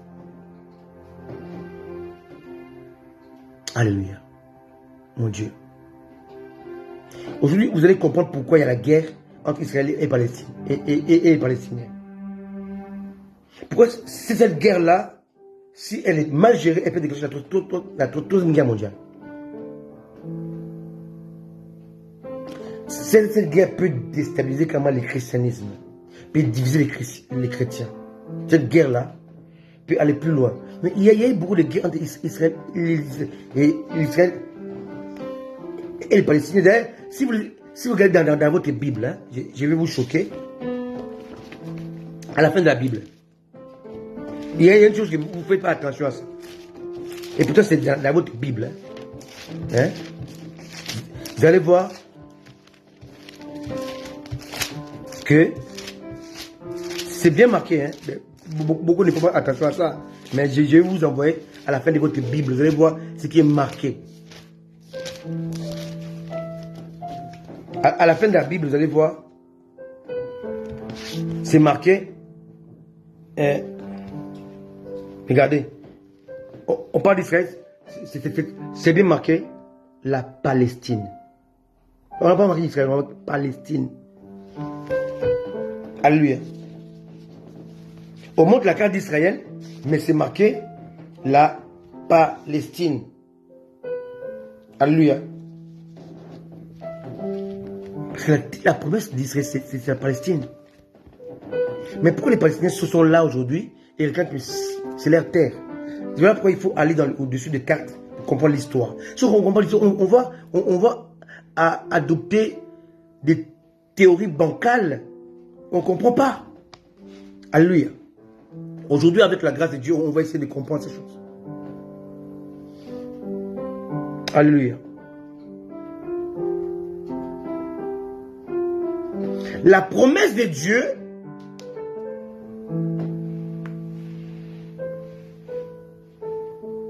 Alléluia. Mon Dieu. Aujourd'hui, vous allez comprendre pourquoi il y a la guerre entre Israël et Palestine et les Palestiniens. Pourquoi c'est cette guerre-là, si elle est mal gérée, elle peut déclencher la troisième guerre mondiale. Cette guerre peut déstabiliser clairement le christianisme, peut diviser les chrétiens. Cette guerre-là peut aller plus loin. Mais il y a eu beaucoup de guerres entre Israël et les Palestiniens. D'ailleurs, si vous regardez dans votre Bible, hein, je vais vous choquer. À la fin de la Bible, il y a une chose que vous ne faites pas attention à ça. Et pourtant, c'est dans votre Bible. Hein. Vous allez voir que c'est bien marqué. Hein. Beaucoup ne font pas attention à ça. Mais je vais vous envoyer à la fin de votre Bible. Vous allez voir ce qui est marqué. À la fin de la Bible, vous allez voir. C'est marqué. Regardez. On parle d'Israël. C'est bien marqué. La Palestine. On n'a pas marqué Israël, on a marqué Palestine. Alléluia. On montre la carte d'Israël, mais c'est marqué la Palestine. Alléluia. Parce que la promesse d'Israël, c'est la Palestine. Mais pourquoi les Palestiniens sont là aujourd'hui et regardent que c'est leur terre? Voilà pourquoi il faut aller au-dessus des cartes pour comprendre l'histoire. Si on comprend l'histoire, on va adopter des théories bancales. On ne comprend pas. Alléluia. Aujourd'hui, avec la grâce de Dieu, on va essayer de comprendre ces choses. Alléluia. La promesse de Dieu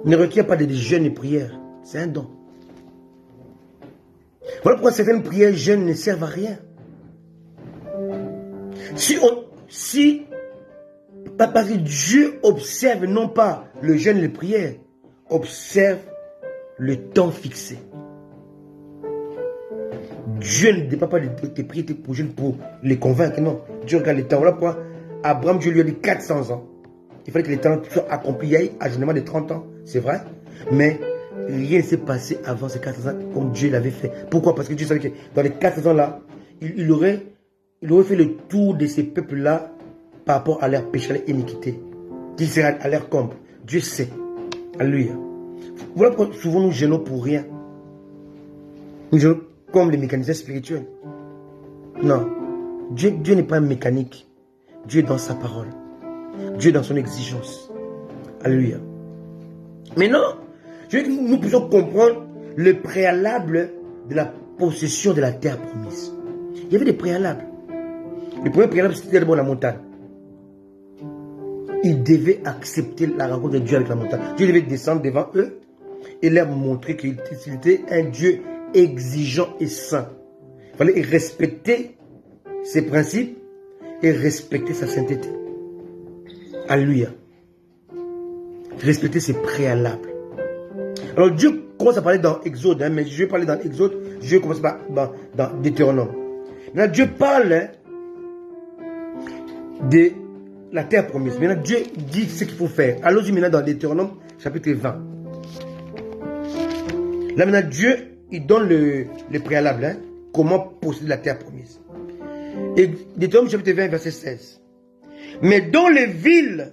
ne requiert pas de jeûne et prière. C'est un don. Voilà pourquoi certaines prières jeûnes ne servent à rien. Parce que Dieu observe non pas le jeûne et les prières, observe le temps fixé. Dieu ne dépend pas de tes prières, tes projets pour les convaincre, non. Dieu regarde le temps. Voilà pourquoi Abraham, Dieu lui a dit 400 ans. Il fallait que les temps soient accomplis. Il y a eu un ajournement de 30 ans, c'est vrai. Mais rien ne s'est passé avant ces 400 ans comme Dieu l'avait fait. Pourquoi? Parce que Dieu savait que dans les 400 ans là, il aurait fait le tour de ces peuples-là par rapport à leur péché, à leur iniquité, qui sera à leur comble. Dieu sait. Alléluia. Voilà pourquoi souvent nous gênons pour rien. Nous gênons comme les mécaniciens spirituels. Non. Dieu n'est pas un mécanique. Dieu est dans sa parole. Dieu est dans son exigence. Alléluia. Maintenant, je veux que nous puissions comprendre le préalable de la possession de la terre promise. Il y avait des préalables. Le premier préalable, c'était d'abord la montagne. Ils devaient accepter la rencontre de Dieu avec la montagne. Dieu devait descendre devant eux et leur montrer qu'il était un Dieu exigeant et saint. Il fallait respecter ses principes et respecter sa sainteté. Alléluia. Respecter ses préalables. Alors Dieu commence à parler dans Exode, mais je vais parler dans Exode, je vais commencer dans Deutéronome. Maintenant Dieu parle de la terre promise. Maintenant Dieu dit ce qu'il faut faire. Allons-y maintenant dans Deutéronome chapitre 20. Là maintenant Dieu, il donne le préalable, comment posséder la terre promise. Et Deutéronome chapitre 20 verset 16. Mais dans les villes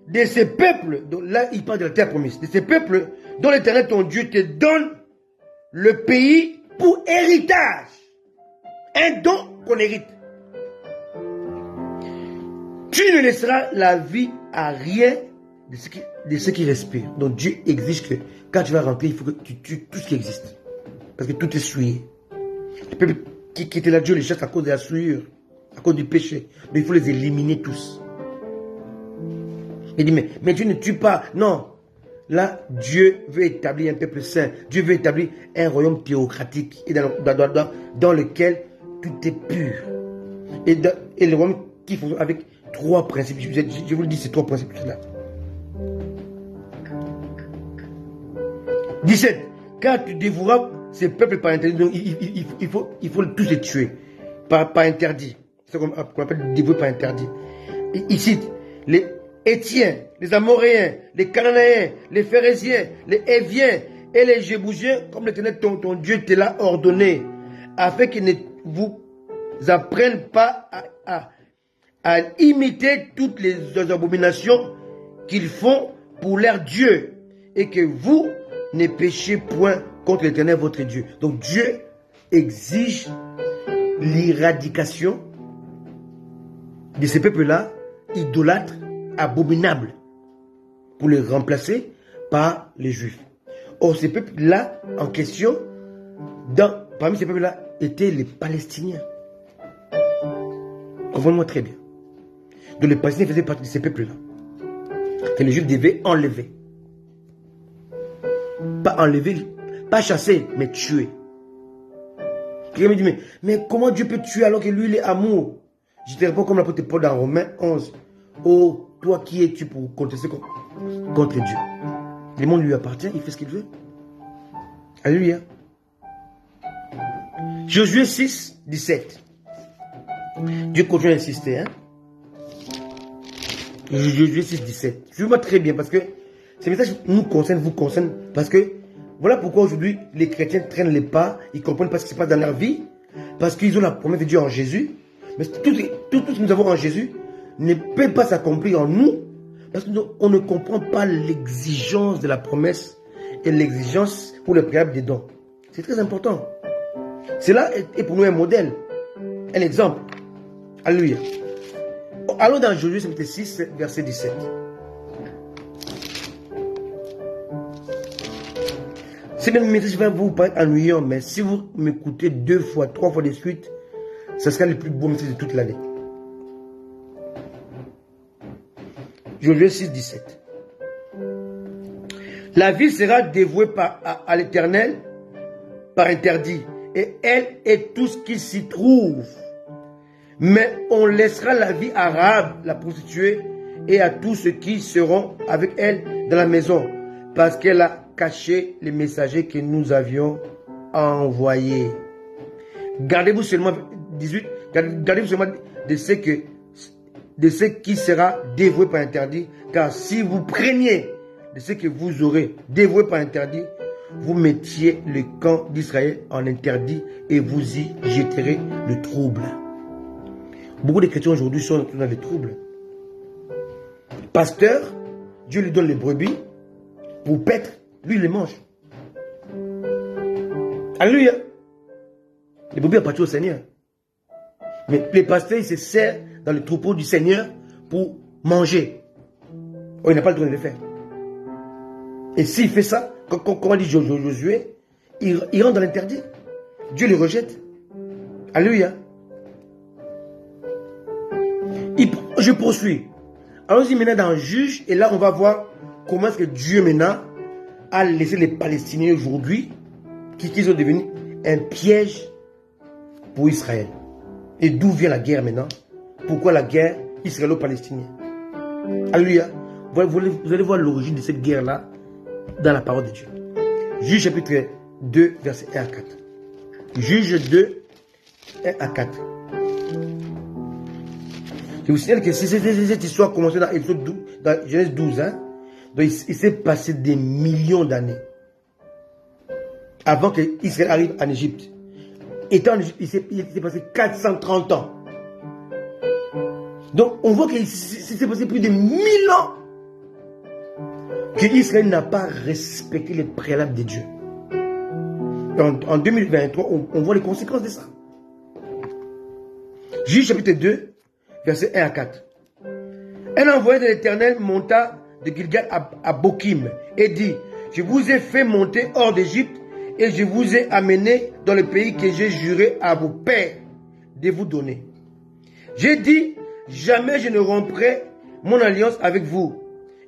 de ces peuples, donc là il parle de la terre promise, de ces peuples dont l'Éternel ton Dieu te donne le pays pour héritage. Un don qu'on hérite. Tu ne laisseras la vie à rien de ceux qui respirent. Donc Dieu exige que quand tu vas rentrer, il faut que tu tues tout ce qui existe. Parce que tout est souillé. Les peuples qui étaient là, Dieu les chasse à cause de la souillure, à cause du péché. Donc il faut les éliminer tous. Il dit, mais Dieu ne tue pas. Non. Là, Dieu veut établir un peuple saint. Dieu veut établir un royaume théocratique et dans lequel tout est pur. Et le royaume qui fonctionne avec trois principes. Je vous le dis, ces trois principes-là. 17. Quand tu dévoueras ces peuples par interdit, donc il faut tous les tuer. Par interdit. C'est ce qu'on appelle dévouer par interdit. Il cite les Étiens, les Amoréens, les Cananéens, les Phérésiens, les Héviens et les Jébousiens, comme l'Éternel ton Dieu te l'a ordonné, afin qu'ils ne vous apprennent pas à imiter toutes les abominations qu'ils font pour leur Dieu, et que vous ne péchez point contre l'Éternel votre Dieu. Donc Dieu exige l'éradication de ces peuples-là, idolâtres, abominables, pour les remplacer par les Juifs. Or, ces peuples-là, en question, parmi ces peuples-là, étaient les Palestiniens. Comprenez-moi très bien. Donc, les Palestiniens faisaient partie de ces peuples-là, que les Juifs devaient enlever. Pas enlever, pas chasser, mais tuer. Quelqu'un me dit, mais comment Dieu peut tuer alors que lui, il est amour? Je te réponds comme l'apôtre Paul dans Romains 11. Oh, toi qui es-tu pour contester contre Dieu? Le monde lui appartient, il fait ce qu'il veut. Alléluia. Josué 6, 17. Dieu continue à insister. Josué 6, 17. Suivez-moi très bien parce que ces messages nous concernent, vous concernent. Parce que voilà pourquoi aujourd'hui les chrétiens traînent les pas, ils ne comprennent pas ce qui se passe dans leur vie. Parce qu'ils ont la promesse de Dieu en Jésus. Mais tout ce que nous avons en Jésus ne peut pas s'accomplir en nous. Parce qu'on ne comprend pas l'exigence de la promesse et l'exigence pour le préalable des dons. C'est très important. Cela est pour nous un modèle, un exemple. Alléluia. Allons dans Josué chapitre 6, verset 17. C'est bien, mais je vais vous paraître ennuyant, mais si vous m'écoutez 2 fois, 3 fois de suite, ce sera le plus beau message de toute l'année. Josué 6, 17. La ville sera dévouée à l'Éternel par interdit, et elle et tout ce qui s'y trouve. Mais on laissera la vie à Rahab, la prostituée, et à tous ceux qui seront avec elle dans la maison, parce qu'elle a caché les messagers que nous avions envoyés. Gardez-vous seulement, 18, gardez-vous seulement de ce qui sera dévoué par interdit, car si vous preniez de ce que vous aurez dévoué par interdit, vous mettiez le camp d'Israël en interdit et vous y jetterez le trouble. Beaucoup de chrétiens aujourd'hui sont dans les troubles. Pasteur, Dieu lui donne les brebis pour paître, lui il les mange. Alléluia. Les brebis appartiennent au Seigneur. Mais les pasteurs, ils se servent dans le troupeau du Seigneur pour manger. Oh, il n'a pas le droit de le faire. Et s'il fait ça, comme dit Josué, il rentre dans l'interdit. Dieu le rejette. Alléluia. Je poursuis. Allons-y maintenant dans Juge, et là on va voir comment est-ce que Dieu maintenant a laissé les Palestiniens aujourd'hui, qui sont devenus un piège pour Israël. Et d'où vient la guerre maintenant? Pourquoi la guerre israélo-palestinienne? Alléluia. Vous allez voir l'origine de cette guerre-là dans la parole de Dieu. Juge chapitre 2, verset 1 à 4. Juge 2, 1 à 4. Je vous signale que cette histoire a commencé dans Genèse 12. Hein? Donc il s'est passé des millions d'années avant qu'Israël arrive en Égypte. Étant en Égypte, il s'est passé 430 ans. Donc on voit qu'il s'est passé plus de 1000 ans que Israël n'a pas respecté les préalables de Dieu. En 2023, on voit les conséquences de ça. Juge chapitre 2, verset 1 à 4. Un envoyé de l'Éternel monta de Gilgal à Bokim et dit, je vous ai fait monter hors d'Égypte et je vous ai amené dans le pays que j'ai juré à vos pères de vous donner. J'ai dit, jamais je ne romprai mon alliance avec vous.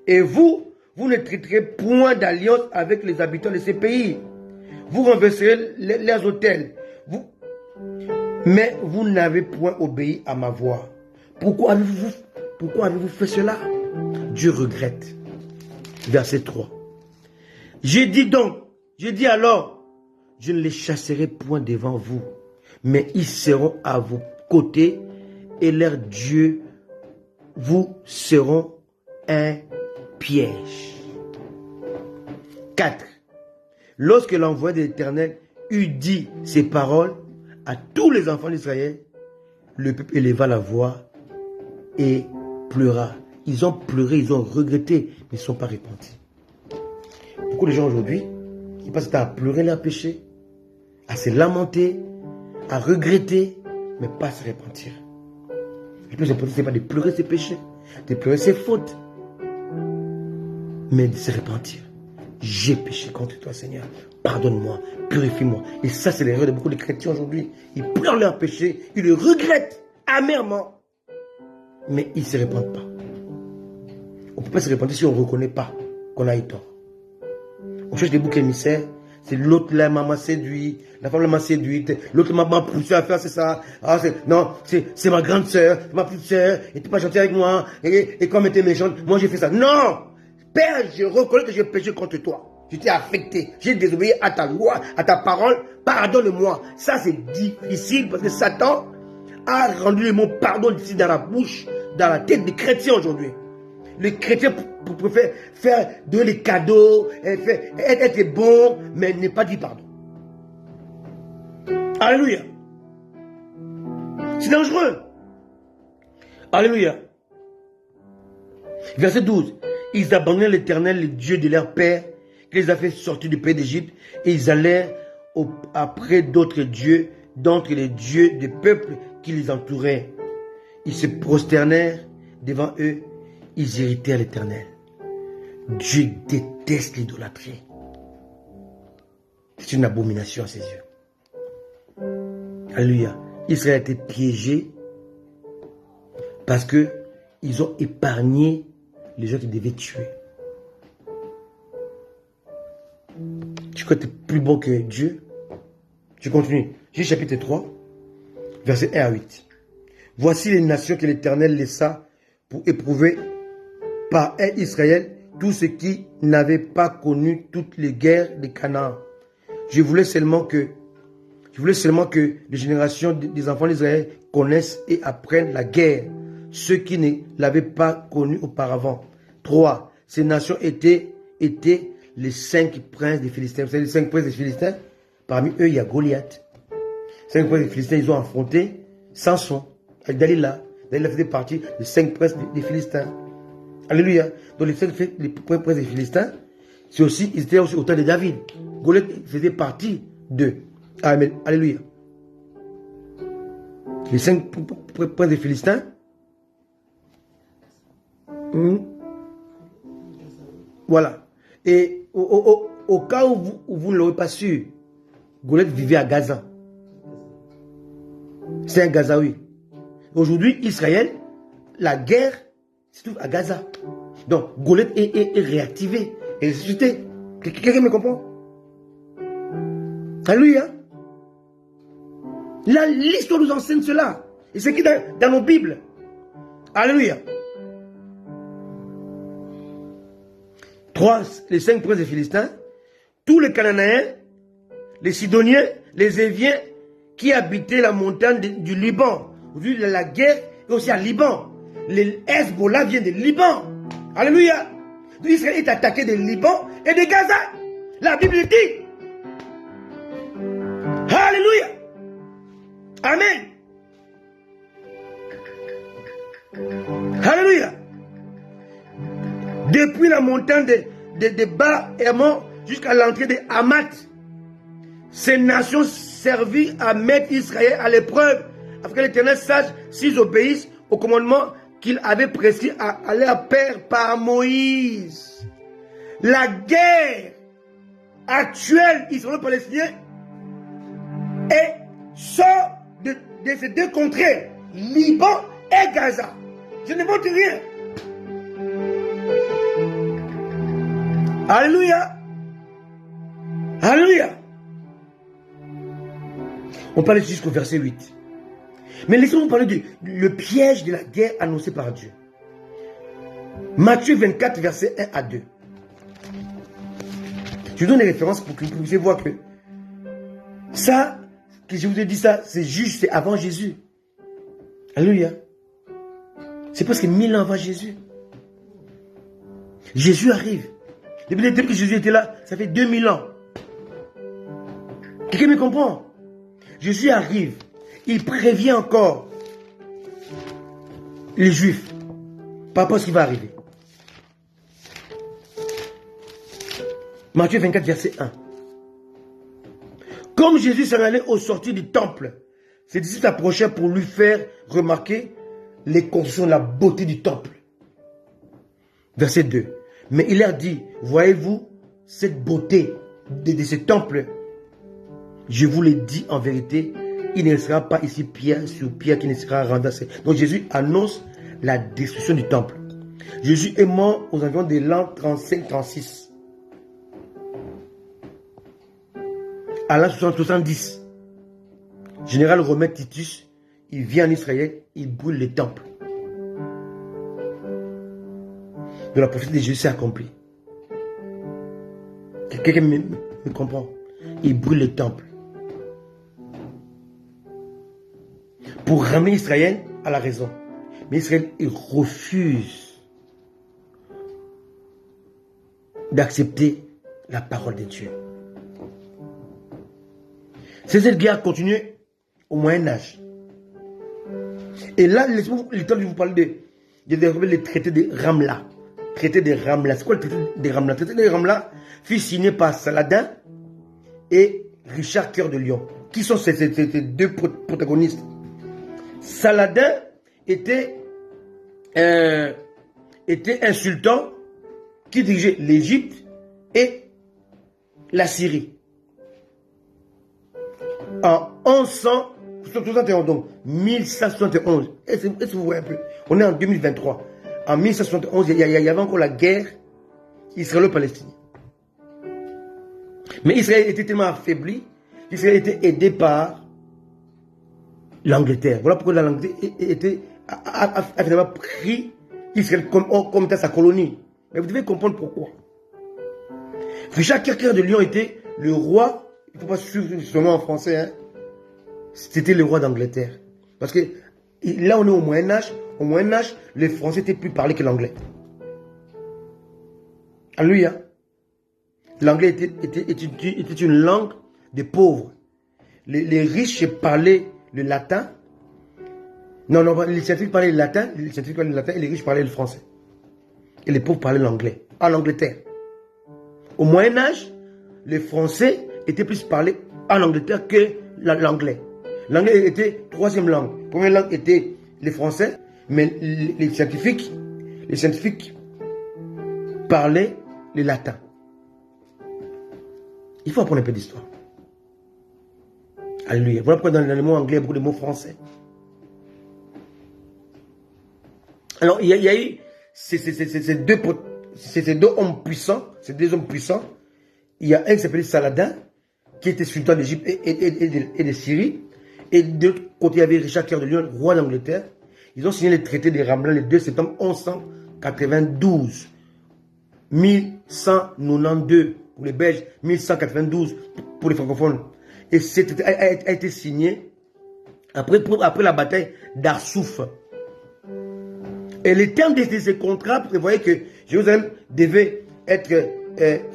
Et vous ne traiterez point d'alliance avec les habitants de ces pays. Vous renverserez leurs autels. Mais vous n'avez point obéi à ma voix. Pourquoi avez-vous fait cela? Dieu regrette. Verset 3. J'ai dit alors, je ne les chasserai point devant vous, mais ils seront à vos côtés et leurs dieux vous seront un piège. 4. Lorsque l'envoyé de l'Éternel eut dit ces paroles à tous les enfants d'Israël, le peuple éleva la voix et pleura. Ils ont pleuré, ils ont regretté, mais ils ne sont pas repentis. Beaucoup de gens aujourd'hui, ils passent à pleurer leurs péchés, à se lamenter, à regretter, mais pas à se repentir. Le plus important, ce n'est pas de pleurer ses péchés, de pleurer ses fautes, mais de se repentir. J'ai péché contre toi, Seigneur. Pardonne-moi, purifie-moi. Et ça, c'est l'erreur de beaucoup de chrétiens aujourd'hui. Ils pleurent leurs péchés, ils le regrettent amèrement, mais ils ne se repentent pas. On ne peut pas se repentir si on ne reconnaît pas qu'on a eu tort. On cherche des boucs émissaires. C'est l'autre là m'a séduit, la femme m'a séduite, l'autre m'a poussé à faire ça. Ah, c'est ma grande soeur, ma petite soeur, elle n'était pas gentille avec moi, et comme elle était méchante, moi j'ai fait ça. Non! Père, je reconnais que j'ai péché contre toi. Je t'ai affecté, j'ai désobéi à ta loi, à ta parole, pardonne-moi. Ça c'est difficile parce que Satan a rendu le mot pardon ici dans la bouche, dans la tête des chrétiens aujourd'hui. Les chrétiens préfèrent donner les cadeaux, être bon, mais ne pas dire pardon. Alléluia. C'est dangereux. Alléluia. Verset 12. Ils abandonnaient l'Éternel, le Dieu de leur père, qui les a fait sortir du pays d'Égypte, et ils allèrent après d'autres dieux, d'entre les dieux des peuples qui les entouraient. Ils se prosternèrent devant eux. Ils irritèrent l'Éternel. Dieu déteste l'idolâtrie. C'est une abomination à ses yeux. Alléluia. Israël a été piégé parce qu'ils ont épargné les gens qui devaient tuer. Tu crois que tu es plus bon que Dieu? Je continue. Juge chapitre 3, verset 1 à 8. Voici les nations que l'Éternel laissa pour éprouver par Israël, tous ceux qui n'avaient pas connu toutes les guerres de Canaan. Je voulais seulement que les générations des enfants d'Israël connaissent et apprennent la guerre, ceux qui ne l'avaient pas connue auparavant. 3. Ces nations étaient les 5 princes des Philistins. Vous savez, les 5 princes des Philistins, parmi eux, il y a Goliath. 5 princes des Philistins, ils ont affronté Samson. Dalila. Dalila faisait partie des 5 princes des Philistins. Alléluia. Donc les 5 princes des Philistins, ils étaient aussi au temps de David. Goliath faisait partie d'eux. Amen. Alléluia. Les 5 princes des Philistins. Voilà. Et au cas où vous ne l'aurez pas su, Goliath vivait à Gaza. C'est un Gazaoui. Aujourd'hui, Israël, la guerre se trouve à Gaza. Donc, Goliath est réactivé et ressuscité. Quelqu'un me comprend? Alléluia. L'histoire nous enseigne cela. Et c'est qui dans nos Bibles. Alléluia. 3, les 5 princes des Philistins, tous les Cananéens, les Sidoniens, les Éviens qui habitaient la montagne du Liban. Aujourd'hui, la guerre est aussi à Liban. Les Hezbollah vient du Liban. Alléluia. Israël est attaqué du Liban et de Gaza. La Bible dit. Alléluia. Amen. Alléluia. Depuis la montagne de Bas-Hermon jusqu'à l'entrée de Hamath, ces nations servirent à mettre Israël à l'épreuve, afin que l'Éternel sache s'ils obéissent au commandement qu'il avait prescrit à leur père par Moïse. La guerre actuelle israélo-palestinienne sort de ces 2 contrées, Liban et Gaza. Je ne montre rien. Alléluia. Alléluia. On parle jusqu'au verset 8. Mais laissons-nous parler du piège de la guerre annoncée par Dieu. Matthieu 24, verset 1 à 2. Je vous donne des références pour que vous puissiez voir que ça, que je vous ai dit ça, c'est juste, c'est avant Jésus. Alléluia. C'est presque 1000 ans avant Jésus. Jésus arrive. Depuis que Jésus était là, ça fait 2000 ans. Quelqu'un me comprend? Jésus arrive. Il prévient encore les Juifs par rapport à ce qui va arriver. Matthieu 24, verset 1. Comme Jésus s'en allait au sortir du temple, ses disciples s'approchèrent pour lui faire remarquer les constructions, la beauté du temple. Verset 2. Mais il leur dit, voyez-vous cette beauté de ce temple? Je vous l'ai dit en vérité, il ne sera pas ici pierre sur pierre qui ne sera renversée. Donc Jésus annonce la destruction du temple. Jésus est mort aux environs de l'an 35-36. À l'an 70, général romain Titus, il vient en Israël, il brûle le temple. De la prophétie de Jésus s'est accomplie. Quelqu'un me comprend? Il brûle le temple. Pour ramener Israël à la raison. Mais Israël, il refuse d'accepter la parole de Dieu. Cette guerre continue au Moyen-Âge. Et là, laissez-moi le temps de vous parler de traité de Ramla. Traité de Ramla. C'est quoi le traité de Ramla? Le traité de Ramla fut signé par Saladin et Richard Cœur de Lion. Qui sont ces 2 protagonistes? Saladin était un sultan qui dirigeait l'Égypte et la Syrie. En 1171, donc 1171, est-ce que vous voyez un peu? On est en 2023. En 1171, il y avait encore la guerre israélo-palestinienne. Mais Israël était tellement affaibli qu'Israël était aidé par l'Angleterre. Voilà pourquoi l'Angleterre a finalement pris Israël comme étant sa colonie. Mais vous devez comprendre pourquoi. Richard Cœur de Lion était le roi. Il ne faut pas suivre seulement en français. Hein. C'était le roi d'Angleterre. Parce que là, on est au Moyen-Âge. Au Moyen-Âge, les Français étaient plus parlés que l'anglais. Alléluia. L'anglais était une langue des pauvres. Les riches parlaient le latin. Non, non, les scientifiques parlaient le latin, et les riches parlaient le français. Et les pauvres parlaient l'anglais. En Angleterre. Au Moyen-Âge, les Français étaient plus parlés en Angleterre que l'anglais. L'anglais était troisième langue. Première langue était les Français, mais les scientifiques parlaient le latin. Il faut apprendre un peu d'histoire. Alléluia. Voilà pourquoi dans les mots anglais, il y a beaucoup de mots français. Alors, il y a eu ces deux hommes puissants, Il y a un qui s'appelait Saladin, qui était sultan d'Égypte et de Syrie. Et de l'autre côté, il y avait Richard Cœur de Lion, roi d'Angleterre. Ils ont signé le traité de Ramblin le 2 septembre 1192. 1192 pour les Belges, 1192 pour les francophones. Et cet a été signé après la bataille d'Arsouf. Et les termes de ces contrats prévoyaient que Jérusalem devait être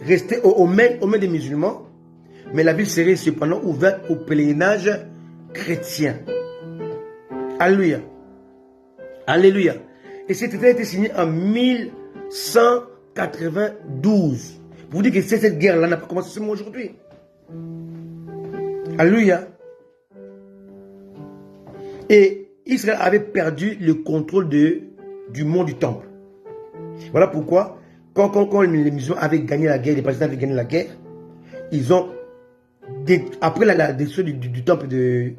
restée aux mains des musulmans, mais la ville serait cependant ouverte au pèlerinage chrétien. Alléluia. Alléluia. Et cet traité a été signé en 1192. Vous dites que cette guerre-là n'a pas commencé seulement aujourd'hui. Alléluia. Et Israël avait perdu le contrôle du mont du temple. Voilà pourquoi, quand les musulmans avaient gagné la guerre, les Palestiniens avaient gagné la guerre, ils ont, après la destruction du temple de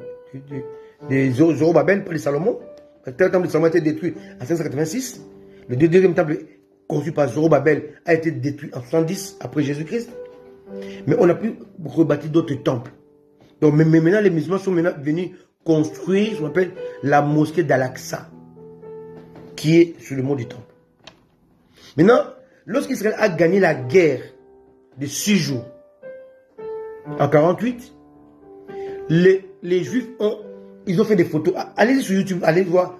Zorobabel par les Salomon, le temple de Salomon a été détruit en 586, le deuxième temple construit par Zorobabel a été détruit en 70 après Jésus-Christ, mais on a pu rebâtir d'autres temples. Donc maintenant les musulmans sont venus construire ce qu'on appelle la mosquée d'Al-Aqsa, qui est sur le mont du temple. Maintenant, lorsqu'Israël a gagné la guerre de 6 jours, en 48, les Juifs ont fait des photos. Allez sur YouTube, allez voir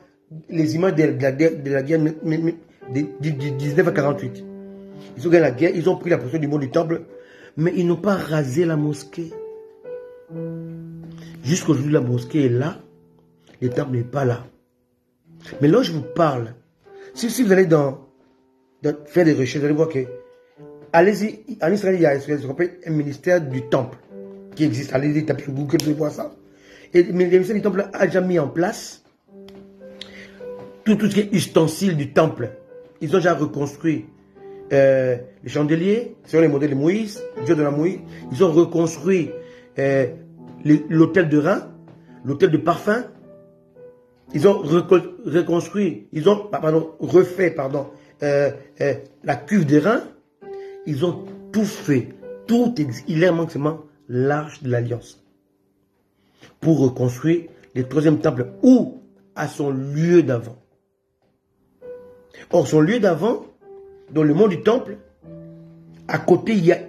les images de la guerre de 19 à 48. Ils ont gagné la guerre, ils ont pris la position du mont du temple, mais ils n'ont pas rasé la mosquée. Jusqu'aujourd'hui, la mosquée est là, le temple n'est pas là. Mais là, je vous parle. Si vous allez faire des recherches, vous allez voir que, allez-y, en Israël, il y a ce qu'on appelle un ministère du temple qui existe. Allez-y, tapez sur Google, vous pouvez voir ça. Et le ministère du temple a déjà mis en place tout ce qui est ustensile du temple. Ils ont déjà reconstruit les chandeliers, selon les modèles de Moïse, Dieu de la Moïse. Ils ont reconstruit l'autel de rein, l'autel de parfum. Ils ont reconstruit, refait la cuve de rein. Ils ont tout fait. Il leur manque seulement l'arche de l'alliance pour reconstruire le troisième temple ou à son lieu d'avant. Or, son lieu d'avant, dans le mont du temple, à côté, il y a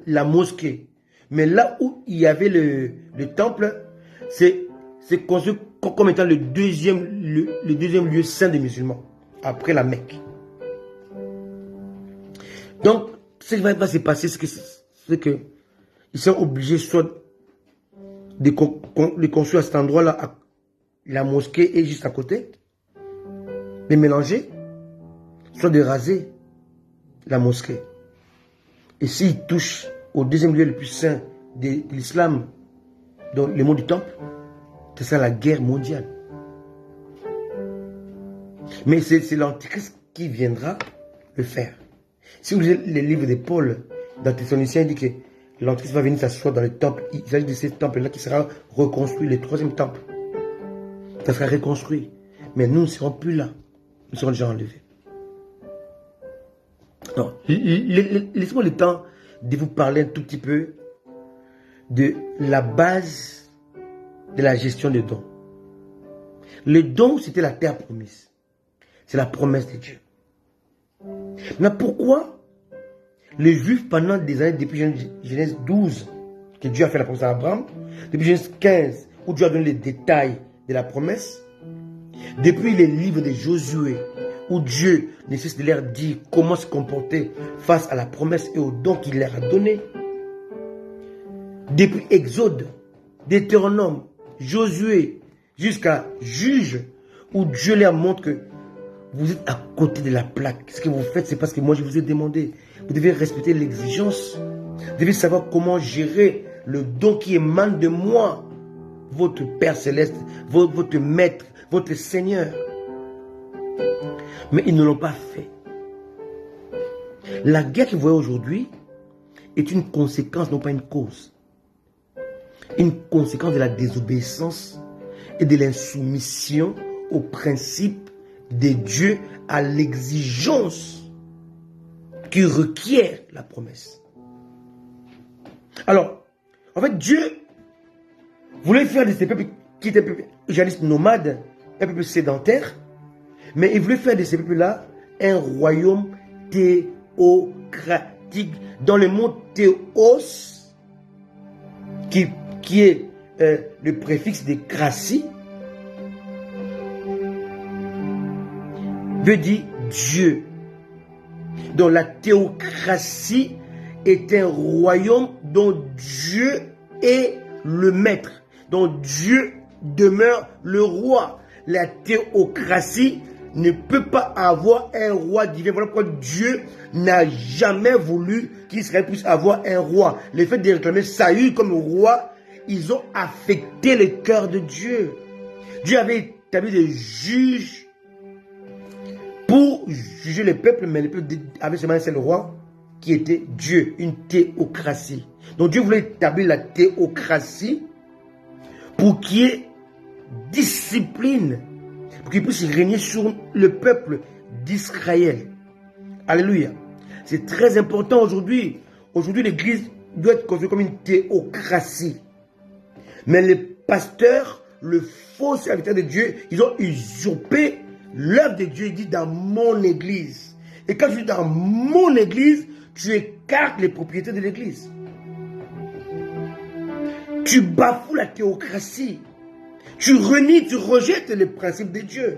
la mosquée. Mais là où il y avait le temple, c'est construit comme étant le deuxième lieu saint des musulmans, après la Mecque. Donc, ce qui va se passer, c'est que ils sont obligés soit de construire à cet endroit-là, la mosquée est juste à côté, de mélanger, soit de raser la mosquée. Et s'ils touchent au deuxième lieu le plus saint de l'islam, dans le mont du temple, c'est ça la guerre mondiale. Mais c'est l'Antichrist qui viendra le faire. Si vous lisez les livres de Paul, dans Thessaloniciens, il dit que l'Antichrist va venir s'asseoir dans le temple. Il s'agit de ce temple-là qui sera reconstruit, le troisième temple. Ça sera reconstruit. Mais nous ne serons plus là. Nous serons déjà enlevés. Non, laissez-moi le temps de vous parler un tout petit peu de la base de la gestion des dons. Le don, c'était la terre promise. C'est la promesse de Dieu. Mais pourquoi les Juifs, pendant des années, depuis Genèse 12, que Dieu a fait la promesse à Abraham, depuis Genèse 15, où Dieu a donné les détails de la promesse, depuis les livres de Josué, où Dieu ne cesse de leur dire comment se comporter face à la promesse et au don qu'il leur a donné, depuis Exode, Deutéronome, Josué, jusqu'à Juge, où Dieu leur montre que vous êtes à côté de la plaque. Ce que vous faites, c'est parce que moi je vous ai demandé. Vous devez respecter l'exigence. Vous devez savoir comment gérer le don qui émane de moi. Votre Père Céleste, votre Maître, votre Seigneur. Mais ils ne l'ont pas fait. La guerre que vous voyez aujourd'hui est une conséquence, non pas une cause. Une conséquence de la désobéissance et de l'insoumission au principe de Dieu, à l'exigence qui requiert la promesse. Alors, en fait, Dieu voulait faire de ces peuples qui étaient peuples jadis nomades, un peuple sédentaire, mais il voulait faire de ces peuples-là un royaume théocratique. Dans le mot théos, qui est le préfixe de kratie, veut dire Dieu. Donc la théocratie est un royaume dont Dieu est le maître, dont Dieu demeure le roi. La théocratie ne peut pas avoir un roi divin. Voilà pourquoi Dieu n'a jamais voulu qu'Israël puisse avoir un roi. Le fait de réclamer Saül comme roi, ils ont affecté le cœur de Dieu. Dieu avait établi des juges pour juger le peuple, mais le peuple avait seulement un seul roi qui était Dieu, une théocratie. Donc Dieu voulait établir la théocratie pour qu'il y ait discipline, pour qu'il puisse régner sur le peuple d'Israël. Alléluia. C'est très important aujourd'hui. Aujourd'hui, l'Église doit être considérée comme une théocratie. Mais les pasteurs, le faux serviteur de Dieu, ils ont usurpé l'œuvre de Dieu. Il dit dans mon Église. Et quand tu dis dans mon Église, tu écartes les propriétés de l'Église. Tu bafoues la théocratie. Tu renies, tu rejettes les principes de Dieu.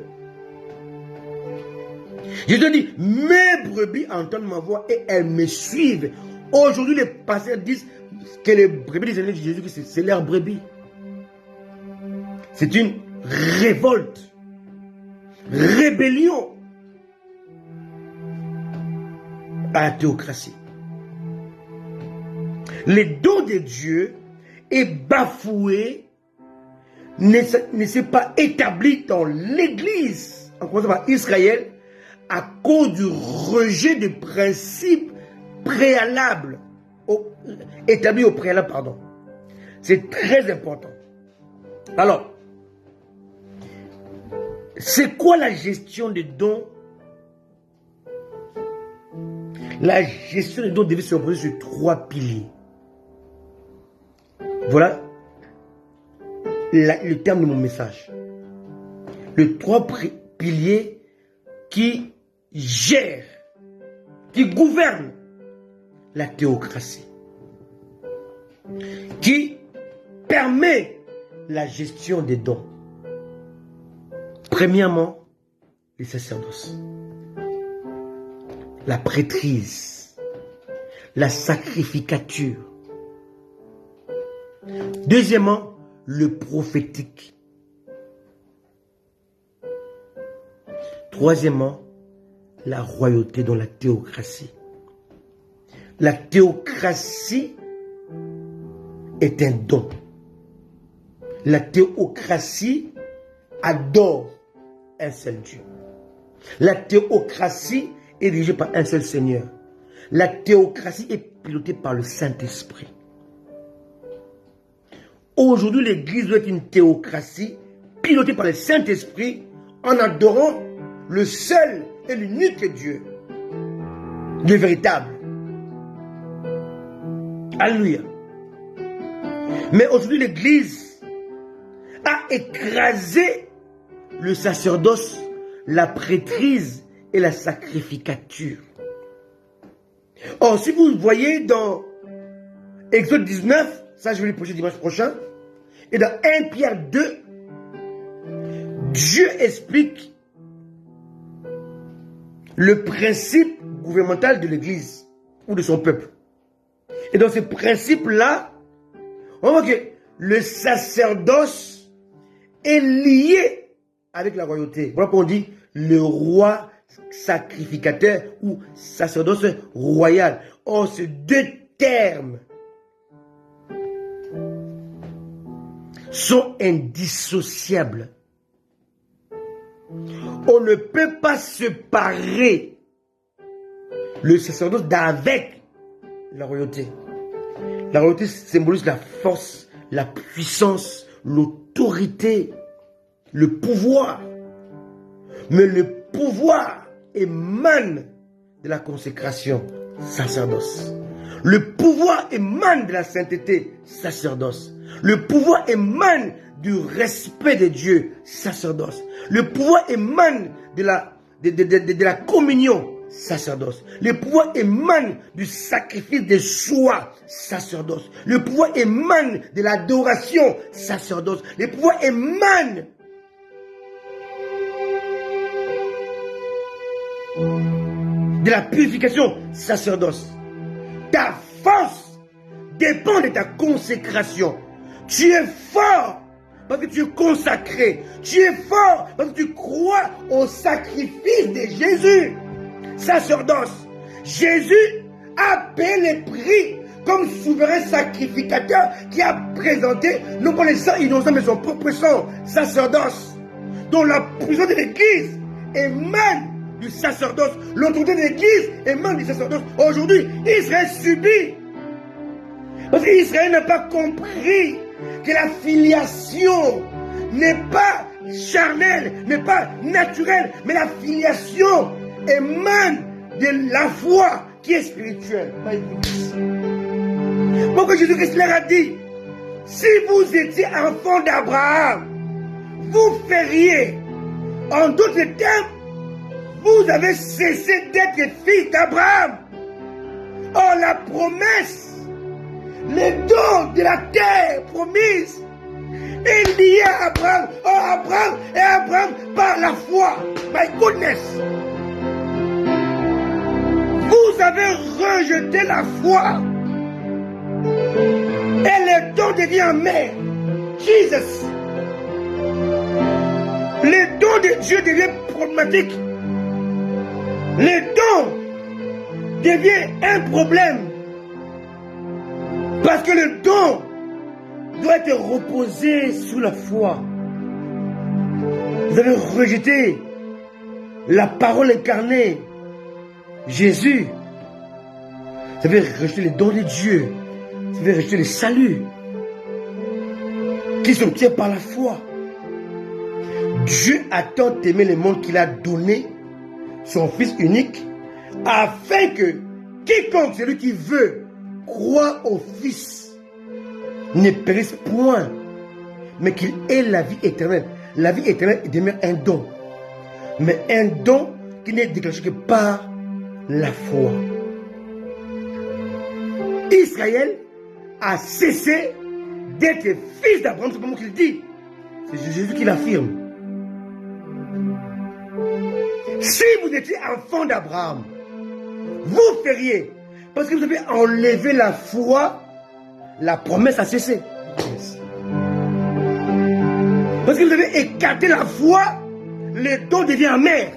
Je te dis, mes brebis entendent ma voix et elles me suivent. Aujourd'hui, les pasteurs disent que les brebis des ennemis de Jésus, c'est leurs brebis. C'est une révolte, rébellion à la théocratie. Les dons de Dieu est bafoué, ne s'est pas établi dans l'Église, en commençant par Israël, à cause du rejet des principes préalables, établis au préalable, pardon. C'est très important. Alors, c'est quoi la gestion des dons? La gestion des dons devait se reposer sur 3 piliers. Voilà le terme de mon message. Les 3 piliers qui gèrent, qui gouvernent la théocratie, qui permet la gestion des dons. Premièrement, les sacerdoces, la prêtrise, la sacrificature. Deuxièmement, le prophétique. Troisièmement, la royauté dans la théocratie. La théocratie est un don. La théocratie adore un seul Dieu. La théocratie est dirigée par un seul Seigneur. La théocratie est pilotée par le Saint-Esprit. Aujourd'hui, l'Église doit être une théocratie pilotée par le Saint-Esprit en adorant le seul et l'unique Dieu, le véritable. Alléluia. Mais aujourd'hui, l'Église a écrasé le sacerdoce, la prêtrise et la sacrificature. Or, si vous voyez dans Exode 19, ça je vais le prêcher dimanche prochain, et dans 1 Pierre 2, Dieu explique le principe gouvernemental de l'Église ou de son peuple. Et dans ce principe-là, on voit que le sacerdoce est lié avec la royauté. Voilà pourquoi on dit le roi sacrificateur ou sacerdoce royal. Or, ces deux termes sont indissociables. On ne peut pas séparer le sacerdoce d'avec la royauté. La royauté symbolise la force, la puissance, l'autorité, le pouvoir. Mais le pouvoir émane de la consécration, sacerdoce. Le pouvoir émane de la sainteté, sacerdoce. Le pouvoir émane du respect de Dieu, sacerdoce. Le pouvoir émane de la communion, sacerdoce. Le pouvoir émane du sacrifice de soi, sacerdoce. Le pouvoir émane de l'adoration, sacerdoce. Le pouvoir émane de la purification, sacerdoce. Ta force dépend de ta consécration. Tu es fort parce que tu es consacré. Tu es fort parce que tu crois au sacrifice de Jésus. Sacerdoce. Jésus a payé le prix comme souverain sacrificateur qui a présenté non pas les sangs innocents mais son propre sang. Sacerdoce. Dont la puissance de l'Église émane du sacerdoce. L'autorité de l'Église émane du sacerdoce. Aujourd'hui, Israël subit. Parce qu'Israël n'a pas compris que la filiation n'est pas charnelle, n'est pas naturelle, mais la filiation émane de la foi qui est spirituelle. Pourquoi Jésus-Christ leur a dit, si vous étiez enfant d'Abraham, vous feriez, en d'autres termes, vous avez cessé d'être fils d'Abraham. Or la promesse, les dons de la terre promise, est lié à Abraham. Or Abraham et Abraham par la foi. My goodness. Vous avez rejeté la foi. Et le don devient mère. Jesus. Le don de Dieu devient problématique. Le don devient un problème. Parce que le don doit être reposé sous la foi. Vous avez rejeté la parole incarnée, Jésus. Vous avez rejeté les dons de Dieu. Vous avez rejeté le salut qui s'obtient par la foi. Dieu a tant aimé le monde qu'il a donné son Fils unique, afin que quiconque, celui qui veut, croit au Fils, ne périsse point, mais qu'il ait la vie éternelle. La vie éternelle demeure un don, mais un don qui n'est déclenché que par la foi. Israël a cessé d'être fils d'Abraham, c'est pas moi qui le dis, c'est Jésus qui l'affirme. Si vous étiez enfant d'Abraham, vous feriez, parce que vous avez enlevé la foi, la promesse a cessé. Parce que vous avez écarté la foi, le don devient amer.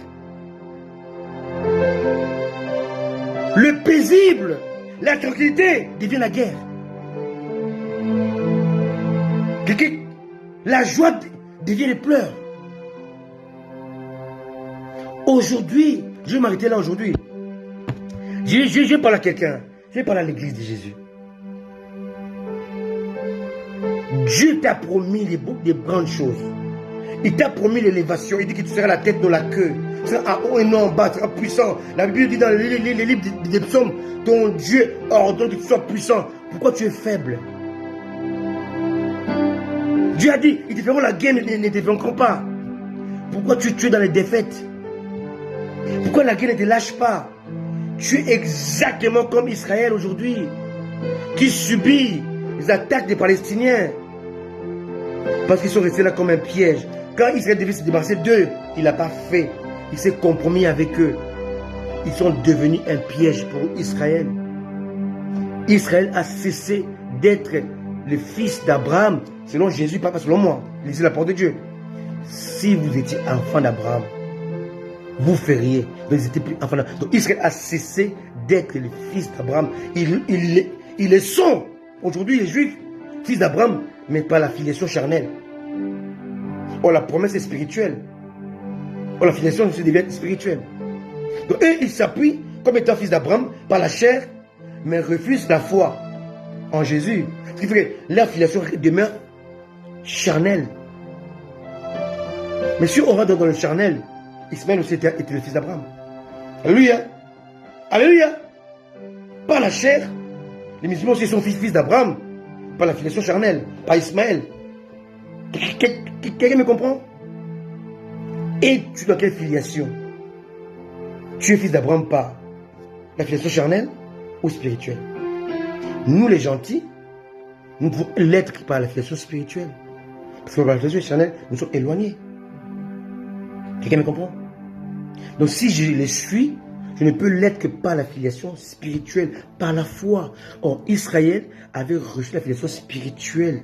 Le paisible, la tranquillité devient la guerre. La joie devient les pleurs. Aujourd'hui, je vais m'arrêter là aujourd'hui. Je parle à quelqu'un. Je parle à l'église de Jésus. Dieu t'a promis des grandes choses. Il t'a promis l'élévation. Il dit que tu seras la tête dans la queue. Tu seras en haut et non en bas. Tu seras puissant. La Bible dit dans les livres des psaumes, ton Dieu ordonne que tu sois puissant. Pourquoi tu es faible? Dieu a dit, ils te feront la guerre, ne te vaincront pas. Pourquoi tu es dans les défaites? Pourquoi la guerre ne te lâche pas? Tu es exactement comme Israël aujourd'hui, qui subit les attaques des Palestiniens. Parce qu'ils sont restés là comme un piège. Quand Israël devait se débarrasser d'eux, il n'a pas fait. Il s'est compromis avec eux. Ils sont devenus un piège pour Israël. Israël a cessé d'être le fils d'Abraham, selon Jésus, pas selon moi. C'est la porte de Dieu. si vous étiez enfant d'Abraham, vous feriez. Donc, ils étaient plus enfants d'Abraham. Donc, Israël a cessé d'être le fils d'Abraham. Ils le sont. Aujourd'hui, les Juifs, fils d'Abraham, mais pas la filiation charnelle. Or, la promesse est spirituelle. Or, la filiation se devient spirituelle. Donc, eux, ils s'appuient comme étant fils d'Abraham par la chair, mais refusent la foi en Jésus. Ce qui fait que leur filiation demeure charnelle. Mais si on rentre dans le charnel, Ismaël aussi était le fils d'Abraham. Alléluia. Alléluia. Par la chair, les musulmans aussi sont fils d'Abraham, par la filiation charnelle, par Ismaël. Quelqu'un me comprend? Et tu dois quelle filiation? Tu es fils d'Abraham par la filiation charnelle ou spirituelle? Nous les gentils, nous pouvons l'être par la filiation spirituelle. Parce que par la filiation charnelle, nous sommes éloignés. Quelqu'un me comprend? Donc si je les suis, je ne peux l'être que par la filiation spirituelle, par la foi. Or, Israël avait reçu la filiation spirituelle.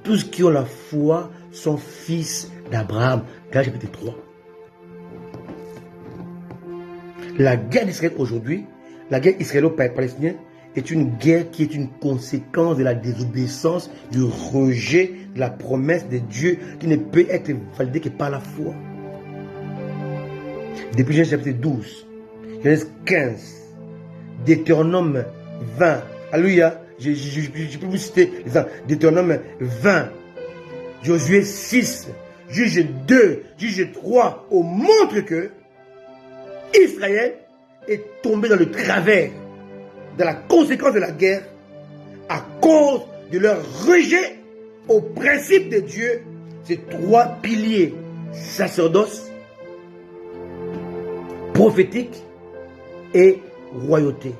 Tous qui ont la foi sont fils d'Abraham. Galate chapitre 3. La guerre d'Israël aujourd'hui, la guerre israélo-palestinienne, est une guerre qui est une conséquence de la désobéissance, du rejet de la promesse de Dieu qui ne peut être validée que par la foi. Depuis Genèse chapitre 12, Genèse 15, Deutéronome 20, alléluia, je peux vous citer les exemples. Deutéronome 20, Josué 6, Juge 2, Juge 3, on montre que Israël est tombé dans le travers, dans la conséquence de la guerre, à cause de leur rejet au principe de Dieu, ces trois piliers, sacerdoce, prophétique et royauté.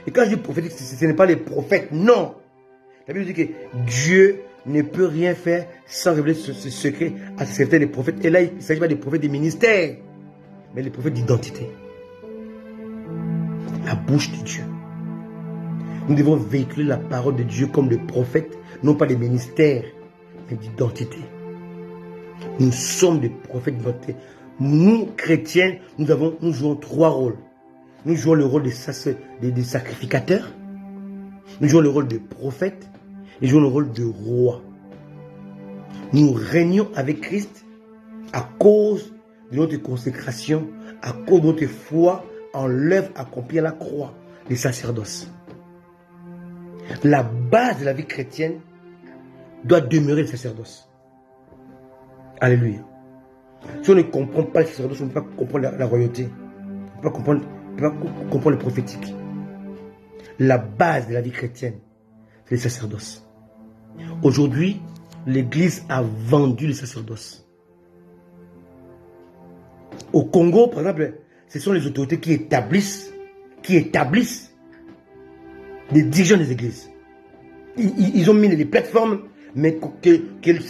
Et quand je dis prophétique, ce n'est pas les prophètes, non. La Bible dit que Dieu ne peut rien faire sans révéler ce secret à certains des prophètes. Et là, il ne s'agit pas des prophètes des ministères, mais les prophètes d'identité. La bouche de Dieu. Nous devons véhiculer la parole de Dieu comme des prophètes, non pas des ministères, mais d'identité. Nous sommes des prophètes d'identité. Nous, chrétiens, nous jouons trois rôles. Nous jouons le rôle des sacrificateurs, nous jouons le rôle de prophètes, et nous jouons le rôle de roi. Nous régnons avec Christ à cause de notre consécration, à cause de notre foi en l'œuvre accomplie à la croix, les sacerdoces. La base de la vie chrétienne doit demeurer le sacerdoce. Alléluia. Si on ne comprend pas le sacerdoce, on ne peut pas comprendre la royauté. On ne peut pas comprendre le prophétique. La base de la vie chrétienne, c'est le sacerdoce. Aujourd'hui, l'Église a vendu le sacerdoce. Au Congo, par exemple, ce sont les autorités qui établissent les dirigeants des églises. Ils ont mis les plateformes, mais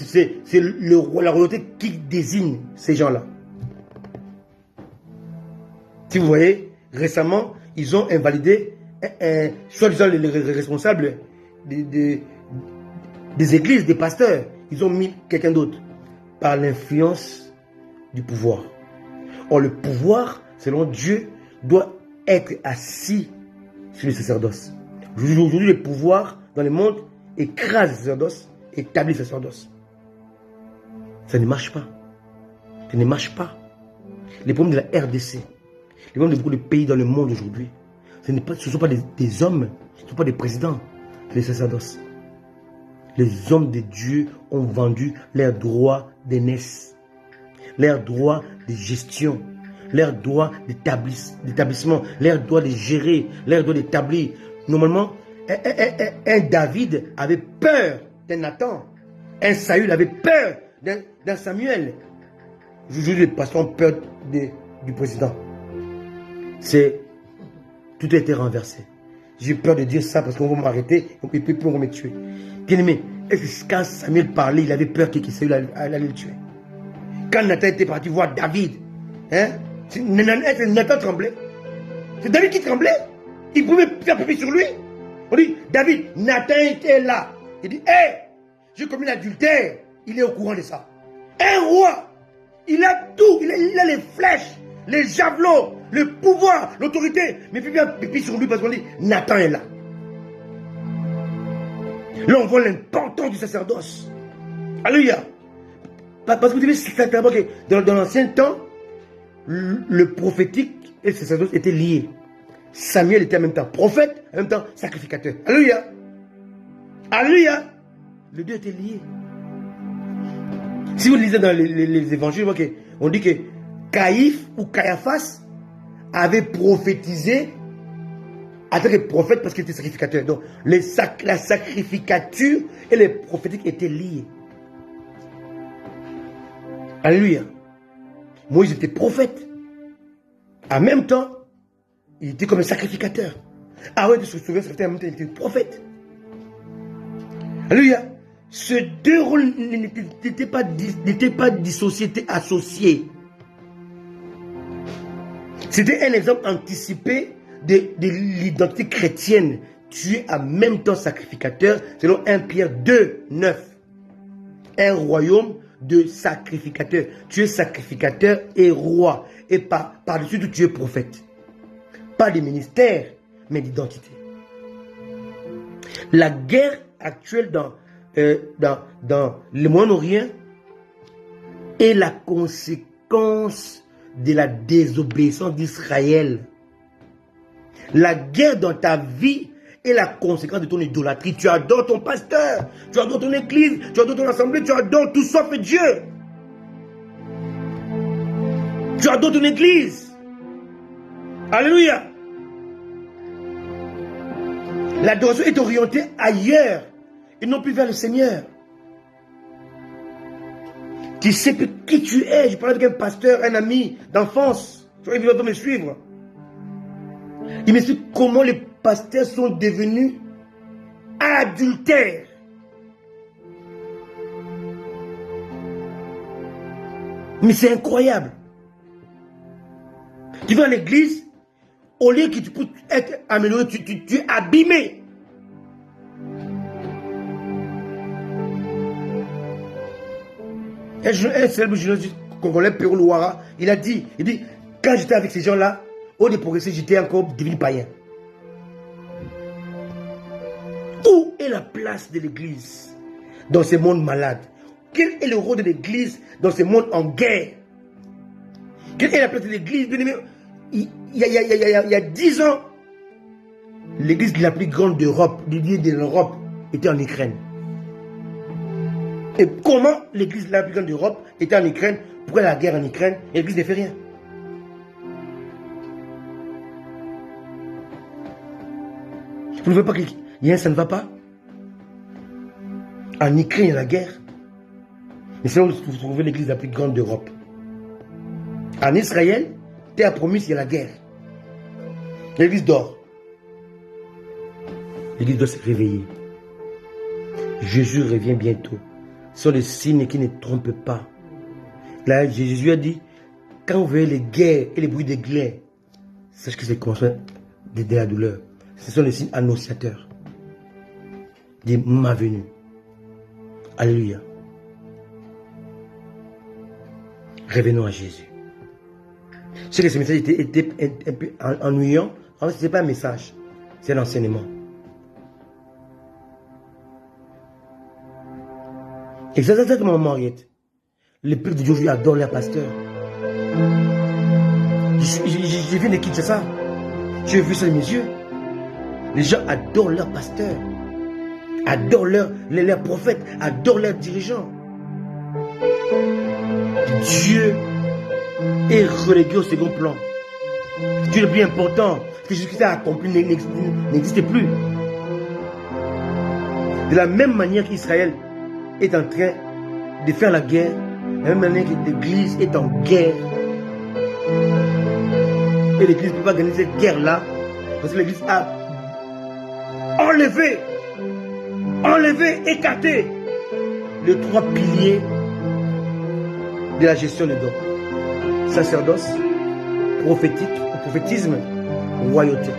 c'est la royauté qui désigne ces gens-là. Si vous voyez, récemment, ils ont invalidé, soi-disant les responsables des églises, des pasteurs. Ils ont mis quelqu'un d'autre par l'influence du pouvoir. Or, le pouvoir, selon Dieu, doit être assis sur le sacerdoce. Aujourd'hui, le pouvoir dans le monde écrase le sacerdoce, établit le sacerdoce. Ça ne marche pas. Ça ne marche pas. Les problèmes de la RDC, les problèmes de beaucoup de pays dans le monde aujourd'hui, ce ne sont pas des hommes, ce ne sont pas des présidents, c'est les sacerdoces. Les hommes de Dieu ont vendu leurs droits d'aînesse, leurs droits de gestion, leurs droits d'établissement, leurs droits de gérer, leurs droits d'établir. Normalement, un David avait peur d'un Nathan. Un Saül avait peur d'un Samuel. Aujourd'hui, les pasteurs ont peur du président. Tout a été renversé. J'ai peur de dire ça parce qu'on va m'arrêter et puis on va me tuer. Bien aimé, est-ce que quand Samuel parlait, il avait peur que Saül allait le tuer? Quand Nathan était parti voir David, Nathan tremblait. C'est David qui tremblait. Il pouvait faire pipi sur lui. On dit, David, Nathan était là. Il dit, hé, j'ai commis l'adultère. Il est au courant de ça. Un roi, il a tout. Il a les flèches, les javelots, le pouvoir, l'autorité. Mais puis bien pipi sur lui parce qu'on dit Nathan est là. Là, on voit l'importance du sacerdoce. Alléluia. Parce que vous devez savoir que dans l'ancien temps, le prophétique et le sacerdoce étaient liés. Samuel était en même temps prophète, en même temps sacrificateur. Alléluia. Alléluia. Les deux étaient liés. Si vous lisez dans les évangiles, on dit que Caïphe ou Caiaphas avait prophétisé en tant que prophète parce qu'il était sacrificateur. Donc la sacrificature et les prophétiques étaient liés. Alléluia. Moïse était prophète. En même temps, il était comme un sacrificateur. Aaron était sacrificateur, en même temps, il était prophète. Alléluia. Ces deux rôles n'étaient pas dissociés, étaient associés. C'était un exemple anticipé de l'identité chrétienne. Tu es en même temps sacrificateur, selon 1 Pierre 2, 9. Un royaume de sacrificateurs. Tu es sacrificateur et roi. Et par-dessus tout, tu es prophète. Pas de ministère, mais d'identité. La guerre actuelle dans le Moyen-Orient est la conséquence de la désobéissance d'Israël. La guerre dans ta vie est la conséquence de ton idolâtrie. Tu adores ton pasteur, tu adores ton église, tu adores ton assemblée, tu adores tout sauf Dieu. Tu adores ton église. Alléluia. L'adoration est orientée ailleurs et non plus vers le Seigneur. Tu sais qui tu es. Je parlais avec un pasteur, un ami d'enfance. Il va me suivre. Il m'explique comment les pasteurs sont devenus adultères. Mais c'est incroyable. Tu vas à l'église, au lieu que tu puisses être amélioré, tu es abîmé. Un célèbre journaliste congolais, Péro Louara, il dit, quand j'étais avec ces gens-là, au lieu de progresser, j'étais encore devenu païen. Où est la place de l'église dans ce monde malade? Quel est le rôle de l'église dans ce monde en guerre? Quelle est la place de l'église? Il y a 10 ans, l'église la plus grande d'Europe, de l'Europe, était en Ukraine. Et comment l'église la plus grande d'Europe était en Ukraine? Pourquoi la guerre en Ukraine? L'église ne fait rien. Vous ne voyez pas qu'il ça ne va pas? En Ukraine, il y a la guerre. Mais c'est là où vous trouvez l'église la plus grande d'Europe. En Israël, terre promise, il y a la guerre. L'église dort. L'église doit se réveiller. Jésus revient bientôt. Ce sont les signes qui ne trompent pas. Là, Jésus a dit, quand vous voyez les guerres et les bruits des glaives, sachez que c'est le commencement de la douleur. Ce sont les signes annonciateurs de ma venue. Alléluia. Revenons à Jésus. Je sais que ce message était un peu ennuyant. En fait, ce n'est pas un message, c'est un enseignement. Et c'est exactement Mariette. Le peuple de Dieu adore leur pasteur. J'ai vu une équipe, c'est ça. J'ai vu ça de mes yeux. Les gens adorent leur pasteur, adorent leurs prophètes, adorent leurs dirigeants. Dieu est relégué au second plan. Dieu le plus important, ce que Jésus-Christ a accompli n'existe plus. De la même manière qu'Israël est en train de faire la guerre, de la même manière que l'Église est en guerre. Et l'Église ne peut pas gagner cette guerre-là, parce que l'Église a enlevé, écarté les 3 piliers de la gestion des dons. Sacerdoce, prophétisme, royauté.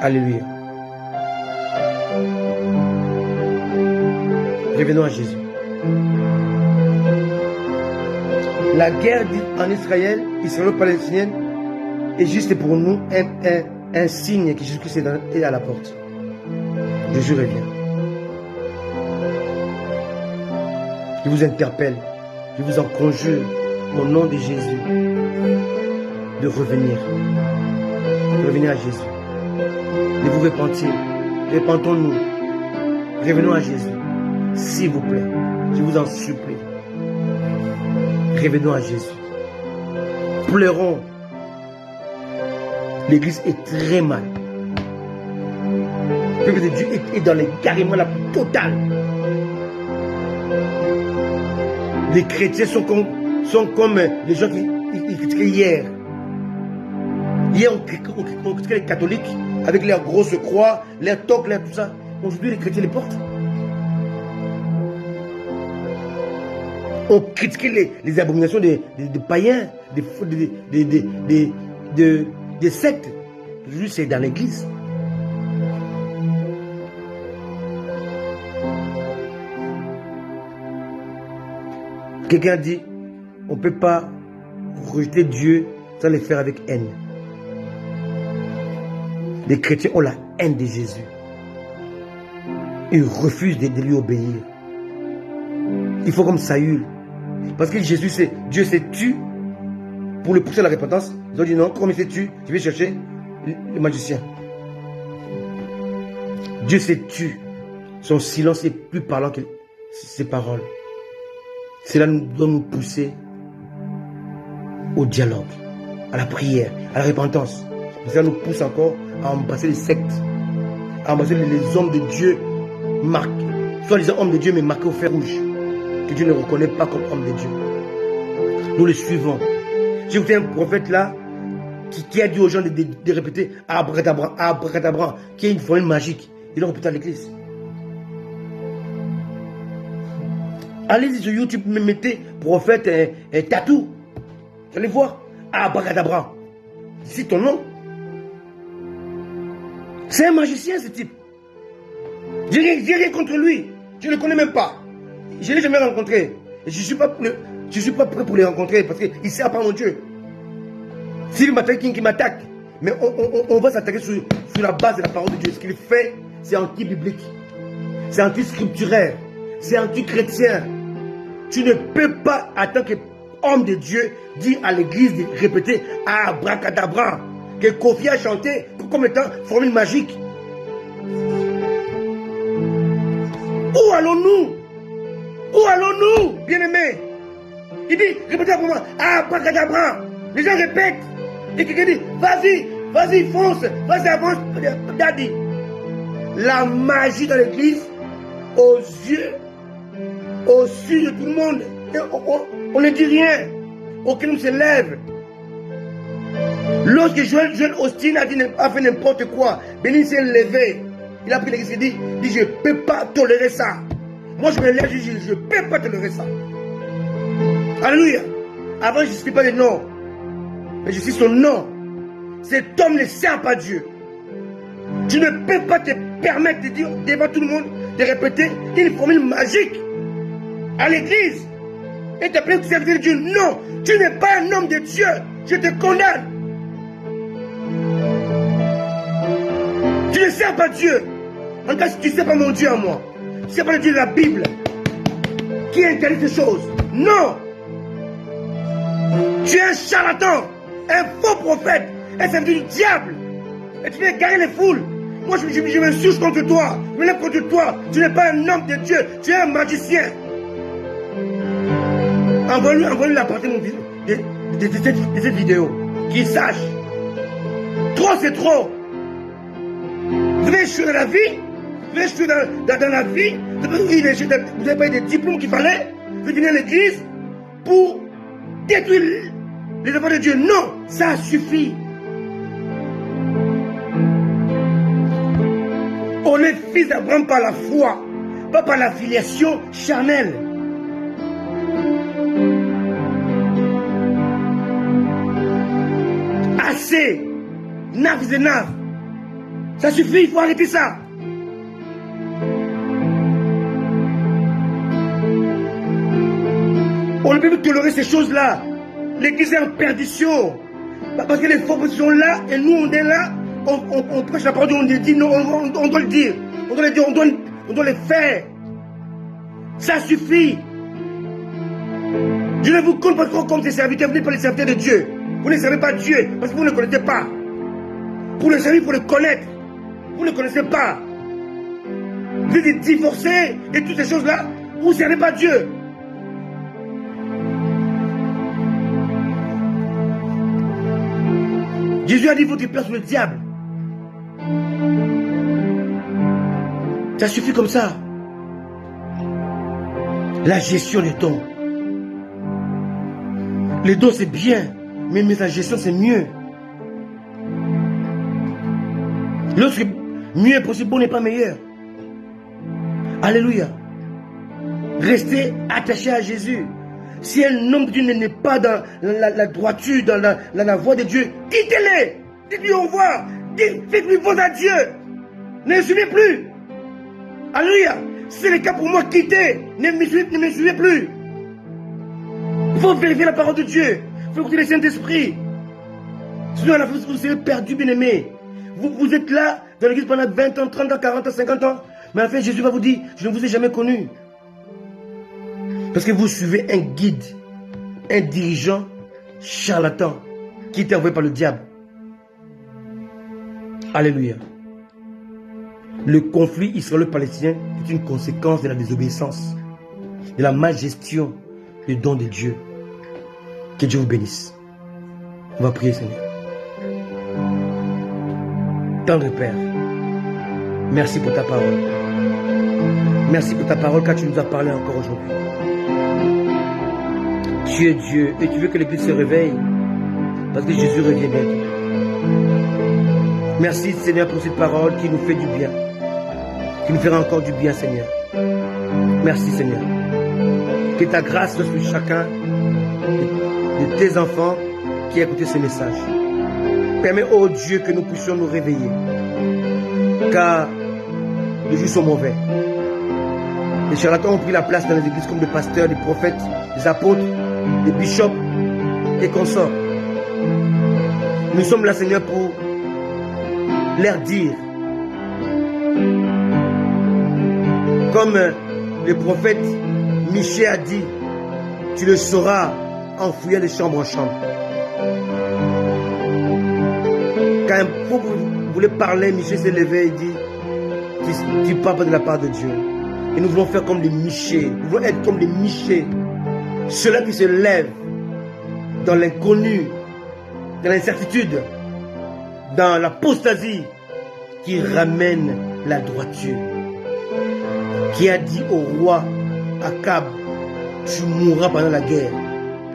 Alléluia. Revenons à Jésus. La guerre en Israël, israélo-palestinienne, est juste pour nous un signe que Jésus-Christ est à la porte. Jésus revient. Je vous interpelle, je vous en conjure, au nom de Jésus, de revenir. De revenir à Jésus. De vous repentir. Repentons-nous. Revenons à Jésus. S'il vous plaît, je vous en supplie. Revenons à Jésus. Pleurons. L'église est très mal. Le peuple de Dieu est dans l'égarement la plus totale. Les chrétiens sont comme les gens qui critiquaient hier. Hier, on critiquait les catholiques avec leurs grosses croix, leurs toques, tout ça. Aujourd'hui, les chrétiens les portent. On critiquait les abominations des païens, des sectes. Aujourd'hui, c'est dans l'église. Quelqu'un dit, on ne peut pas rejeter Dieu sans le faire avec haine. Les chrétiens ont la haine de Jésus. Ils refusent de lui obéir. Il faut comme Saül. Parce que Jésus, Dieu s'est tué pour le pousser à la repentance. Ils ont dit non, comme il s'est tué, je vais chercher le magicien. Dieu s'est tué. Son silence est plus parlant que ses paroles. Cela doit nous pousser au dialogue, à la prière, à la repentance. Cela nous pousse encore à embrasser les sectes, à embrasser les hommes de Dieu marqués, soit les hommes de Dieu mais marqués au fer rouge, que Dieu ne reconnaît pas comme hommes de Dieu. Nous les suivons. J'ai écouté un prophète là qui a dit aux gens de répéter Abracadabra, Abracadabra, qui est une formule magique. Il l'a répété à l'église. Allez sur YouTube, mettez prophète un tatou. Vous allez voir. Abracadabra. C'est ton nom. C'est un magicien ce type. J'ai rien contre lui. Je ne le connais même pas. Je ne l'ai jamais rencontré. Et je ne suis pas prêt pour les rencontrer parce qu'il ne sert pas mon Dieu. S'il m'attaque, qui m'attaque. Mais on va s'attaquer sur la base de la parole de Dieu. Ce qu'il fait, c'est anti-biblique. C'est anti-scripturaire. C'est anti-chrétien. Tu ne peux pas, en tant qu'homme de Dieu, dire à l'église de répéter Abracadabra, que Kofi a chanté comme étant formule magique. Où allons-nous? Où allons-nous, bien-aimés? Il dit, répétez pour moi, Abracadabra. Les gens répètent. Et quelqu'un dit, vas-y, fonce, vas-y, avance. Daddy. La magie dans l'église, aux yeux de tout le monde, on ne dit rien. Aucun ne se lève. Lorsque Joel Austin a fait n'importe quoi, Bénin s'est levé. Il a pris l'église et dit, je ne peux pas tolérer ça. Moi je me lève, je dis, je ne peux pas tolérer ça. Alléluia. Avant je ne suis pas le nom, mais je suis son nom. Cet homme ne sert pas Dieu. Tu ne peux pas te permettre de dire devant tout le monde, de répéter une formule magique à l'église et t'appeler serviteur de Dieu. Non, tu n'es pas un homme de Dieu. Je te condamne. Tu ne sers pas Dieu. En tout cas, si tu ne sais pas mon Dieu à moi, tu ne sais pas le Dieu de la Bible qui interdit ces choses. Non. Tu es un charlatan, un faux prophète, un serviteur du diable. Et tu viens gagner les foules. Moi, je me souche contre toi. Je me lève contre toi. Tu n'es pas un homme de Dieu. Tu es un magicien. Envoie-lui la partie de cette vidéo. Qu'il sache. Trop, c'est trop. Vous avez échoué dans la vie. Vous avez échoué dans la vie. Vous n'avez pas eu des diplômes qu'il fallait. Vous venez à l'église pour détruire les enfants de Dieu. Non, ça suffit. On est fils d'Abraham par la foi, pas par la filiation charnelle. Assez. Naf is enough. Ça suffit, il faut arrêter ça. On ne peut plus tolérer ces choses-là. L'église est en perdition. Parce que les faux sont là et nous on est là. On prêche la parole, on dit non, on doit le dire. On doit le dire, on doit le faire. Ça suffit. Je ne vous compte pas trop comme des serviteurs. Vous n'êtes pas les serviteurs de Dieu. Vous ne servez pas Dieu parce que vous ne le connaissez pas. Pour le servir, il faut le connaître. Vous ne le connaissez pas. Vous êtes divorcés et toutes ces choses-là. Vous ne servez pas Dieu. Jésus a dit votre place sur le diable. Ça suffit comme ça. La gestion des dons. Les dons c'est bien, mais la gestion c'est mieux. Lorsque mieux est possible, bon n'est pas meilleur. Alléluia. Restez attaché à Jésus. Si un homme de Dieu n'est pas dans la droiture, dans la voie de Dieu, quittez-les. Dites-lui au revoir. Faites-lui vos adieux. Ne le suivez plus. Alléluia. Si c'est le cas pour moi, quittez. Ne me suivez plus. Il faut vérifier la parole de Dieu. Il faut écouter le Saint-Esprit. Sinon, à la fin, vous serez perdu, bien-aimé. Vous êtes là, dans l'église pendant 20 ans, 30 ans, 40 ans, 50 ans. Mais à la fin, Jésus va vous dire, je ne vous ai jamais connu. Parce que vous suivez un guide, un dirigeant charlatan qui est envoyé par le diable. Alléluia. Le conflit israélo-palestinien est une conséquence de la désobéissance, de la malgestion des dons de Dieu. Que Dieu vous bénisse. On va prier, Seigneur. Tendre Père, merci pour ta parole. Merci pour ta parole car tu nous as parlé encore aujourd'hui. Tu es Dieu et tu veux que l'Église se réveille parce que Jésus revient bientôt. Merci Seigneur pour cette parole qui nous fait du bien, qui nous fera encore du bien Seigneur. Merci Seigneur. Que ta grâce soit sur chacun de tes enfants qui a écouté ce message. Permets, oh Dieu, que nous puissions nous réveiller. Car les jours sont mauvais. Les charlatans ont pris la place dans les églises comme des pasteurs, des prophètes, des apôtres, des bishops et consorts. Nous sommes là, Seigneur, pour leur dire, comme le prophète Michée a dit, tu le sauras en fouillant de chambre en chambre. Quand un pauvre voulait parler, Michée s'est levé et dit, tu parles pas de la part de Dieu. Et nous voulons faire comme les Michées. Nous voulons être comme les Michées. Ceux-là qui se lèvent dans l'inconnu, dans l'incertitude, dans l'apostasie, qui ramène la droiture. Qui a dit au roi Akab, tu mourras pendant la guerre.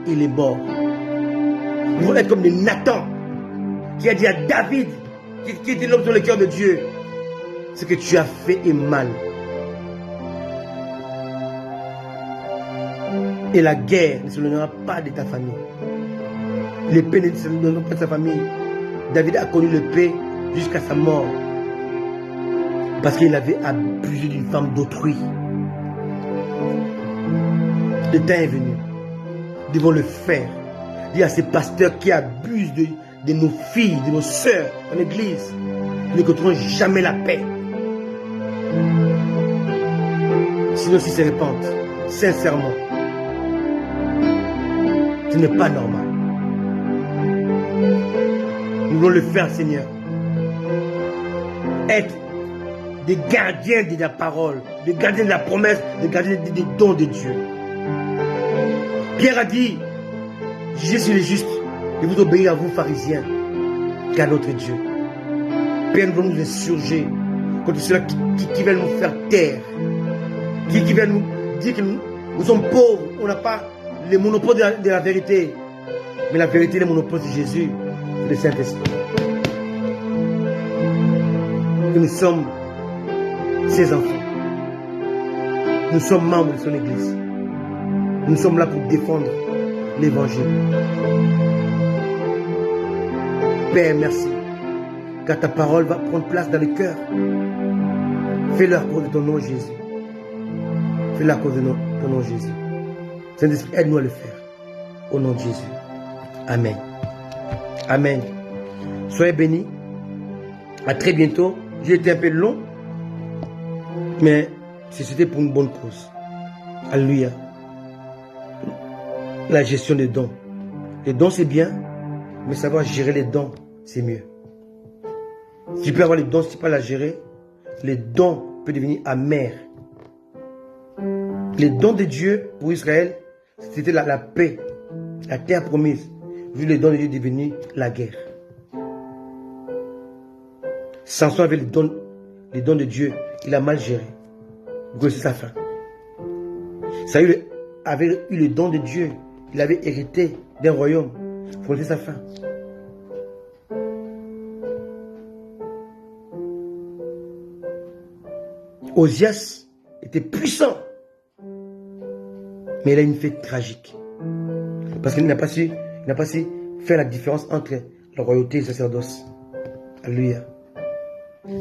Il est mort. Nous voulons être comme des Nathan, qui a dit à David, qui était l'homme sur le cœur de Dieu, ce que tu as fait est mal. Et la guerre ne s'éloignera pas de ta famille. L'épée ne s'éloignera pas de sa famille. David a connu l'épée jusqu'à sa mort. Parce qu'il avait abusé d'une femme d'autrui. Le temps est venu. Nous devons le faire. Il y a ces pasteurs qui abusent de nos filles, de nos sœurs en l'église. Nous ne connaîtrons jamais la paix. Sinon, s'ils se répandent, sincèrement, ce n'est pas normal. Nous voulons le faire, Seigneur. Être des gardiens de la parole, des gardiens de la promesse, des gardiens des dons de Dieu. Pierre a dit, jugez sur les justes et vous obéir à vous, pharisiens, qu'à notre Dieu. Père, nous voulons nous insurger contre ceux-là qui veulent nous faire taire, qui veulent nous dire que nous sommes pauvres, on n'a pas le monopole de la vérité. Mais la vérité, le monopole de Jésus, c'est le Saint-Esprit. Que nous sommes ses enfants. Nous sommes membres de son Église. Nous sommes là pour défendre l'Évangile. Père, merci. Car ta parole va prendre place dans le cœur. Fais-le à cause de ton nom, Jésus. Fais-le à cause de ton nom, Jésus. Saint-Esprit, aide-nous à le faire. Au nom de Jésus. Amen. Amen. Soyez bénis. À très bientôt. J'ai été un peu long, mais c'était pour une bonne cause. Alléluia. La gestion des dons. Les dons, c'est bien, mais savoir gérer les dons, c'est mieux. Si tu peux avoir les dons, si tu peux la gérer, les dons peuvent devenir amers. Les dons de Dieu pour Israël, c'était la paix, la terre promise. Vu les dons de Dieu devenir la guerre. Samson avait les dons de Dieu, il a mal géré. Vous connaissez sa fin. Saül avait eu le don de Dieu, il avait hérité d'un royaume. Vous connaissez sa fin. Osias était puissant, mais il a une fête tragique. Parce qu'il n'a pas su faire la différence entre la royauté et le sacerdoce. Alléluia.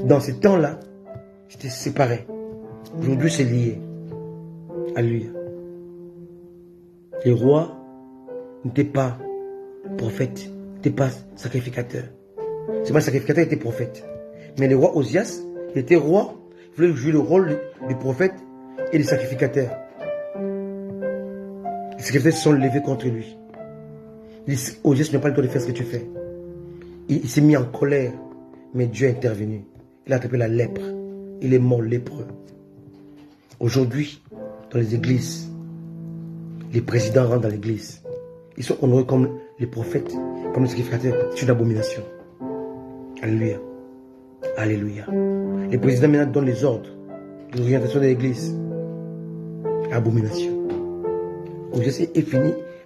Dans ces temps-là, j'étais séparé. Aujourd'hui, c'est lié. Alléluia. Les rois n'étaient pas prophètes, n'étaient pas sacrificateurs. C'est pas le sacrificateur qui était prophète. Mais le roi Osias, il était roi, il voulait jouer le rôle du prophète et du sacrificateur. Les sacrificateurs se sont levés contre lui. Il dit, Osias, tu n'as pas le droit de faire ce que tu fais. Il s'est mis en colère, mais Dieu est intervenu. Il a attrapé la lèpre. Il est mort lépreux. Aujourd'hui, dans les églises, les présidents rentrent dans l'église. Ils sont honorés comme les prophètes, comme les sacrificateurs. C'est une abomination. Alléluia. Alléluia. Les présidents maintenant donnent les ordres, l'orientation de l'église. Abomination. Osias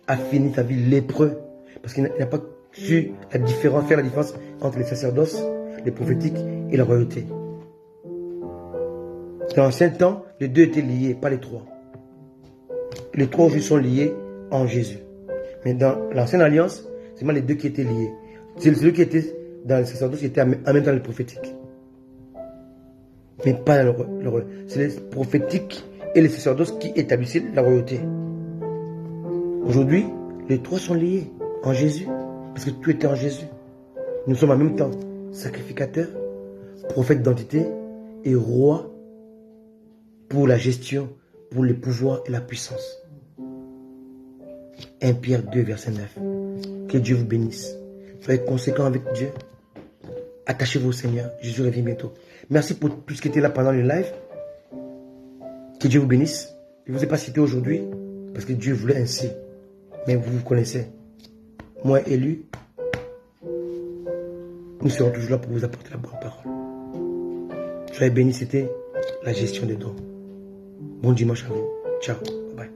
a fini sa vie lépreux. Parce qu'il n'a pas su faire la différence entre les sacerdoces, les prophétiques et la royauté. Dans l'ancien temps, les deux étaient liés, pas les trois. Les trois aujourd'hui sont liés en Jésus. Mais dans l'ancienne alliance, c'est seulement les deux qui étaient liés. C'est celui qui était dans le sacerdoce qui était en même temps le prophétique. Mais pas dans le royauté. C'est les prophétiques et les sacerdoces qui établissaient la royauté. Aujourd'hui, les trois sont liés en Jésus. Parce que tout était en Jésus. Nous sommes en même temps sacrificateurs, prophètes d'identité et rois pour la gestion, pour le pouvoir et la puissance. 1 Pierre 2, verset 9. Que Dieu vous bénisse. Soyez conséquents avec Dieu. Attachez-vous au Seigneur. Jésus revient bientôt. Merci pour tout ce qui était là pendant le live. Que Dieu vous bénisse. Je ne vous ai pas cité aujourd'hui parce que Dieu voulait ainsi. Mais vous connaissez. Moi élu, nous serons toujours là pour vous apporter la bonne parole. Soyez bénis, c'était la gestion des dons. Bon dimanche à vous. Ciao. Bye bye.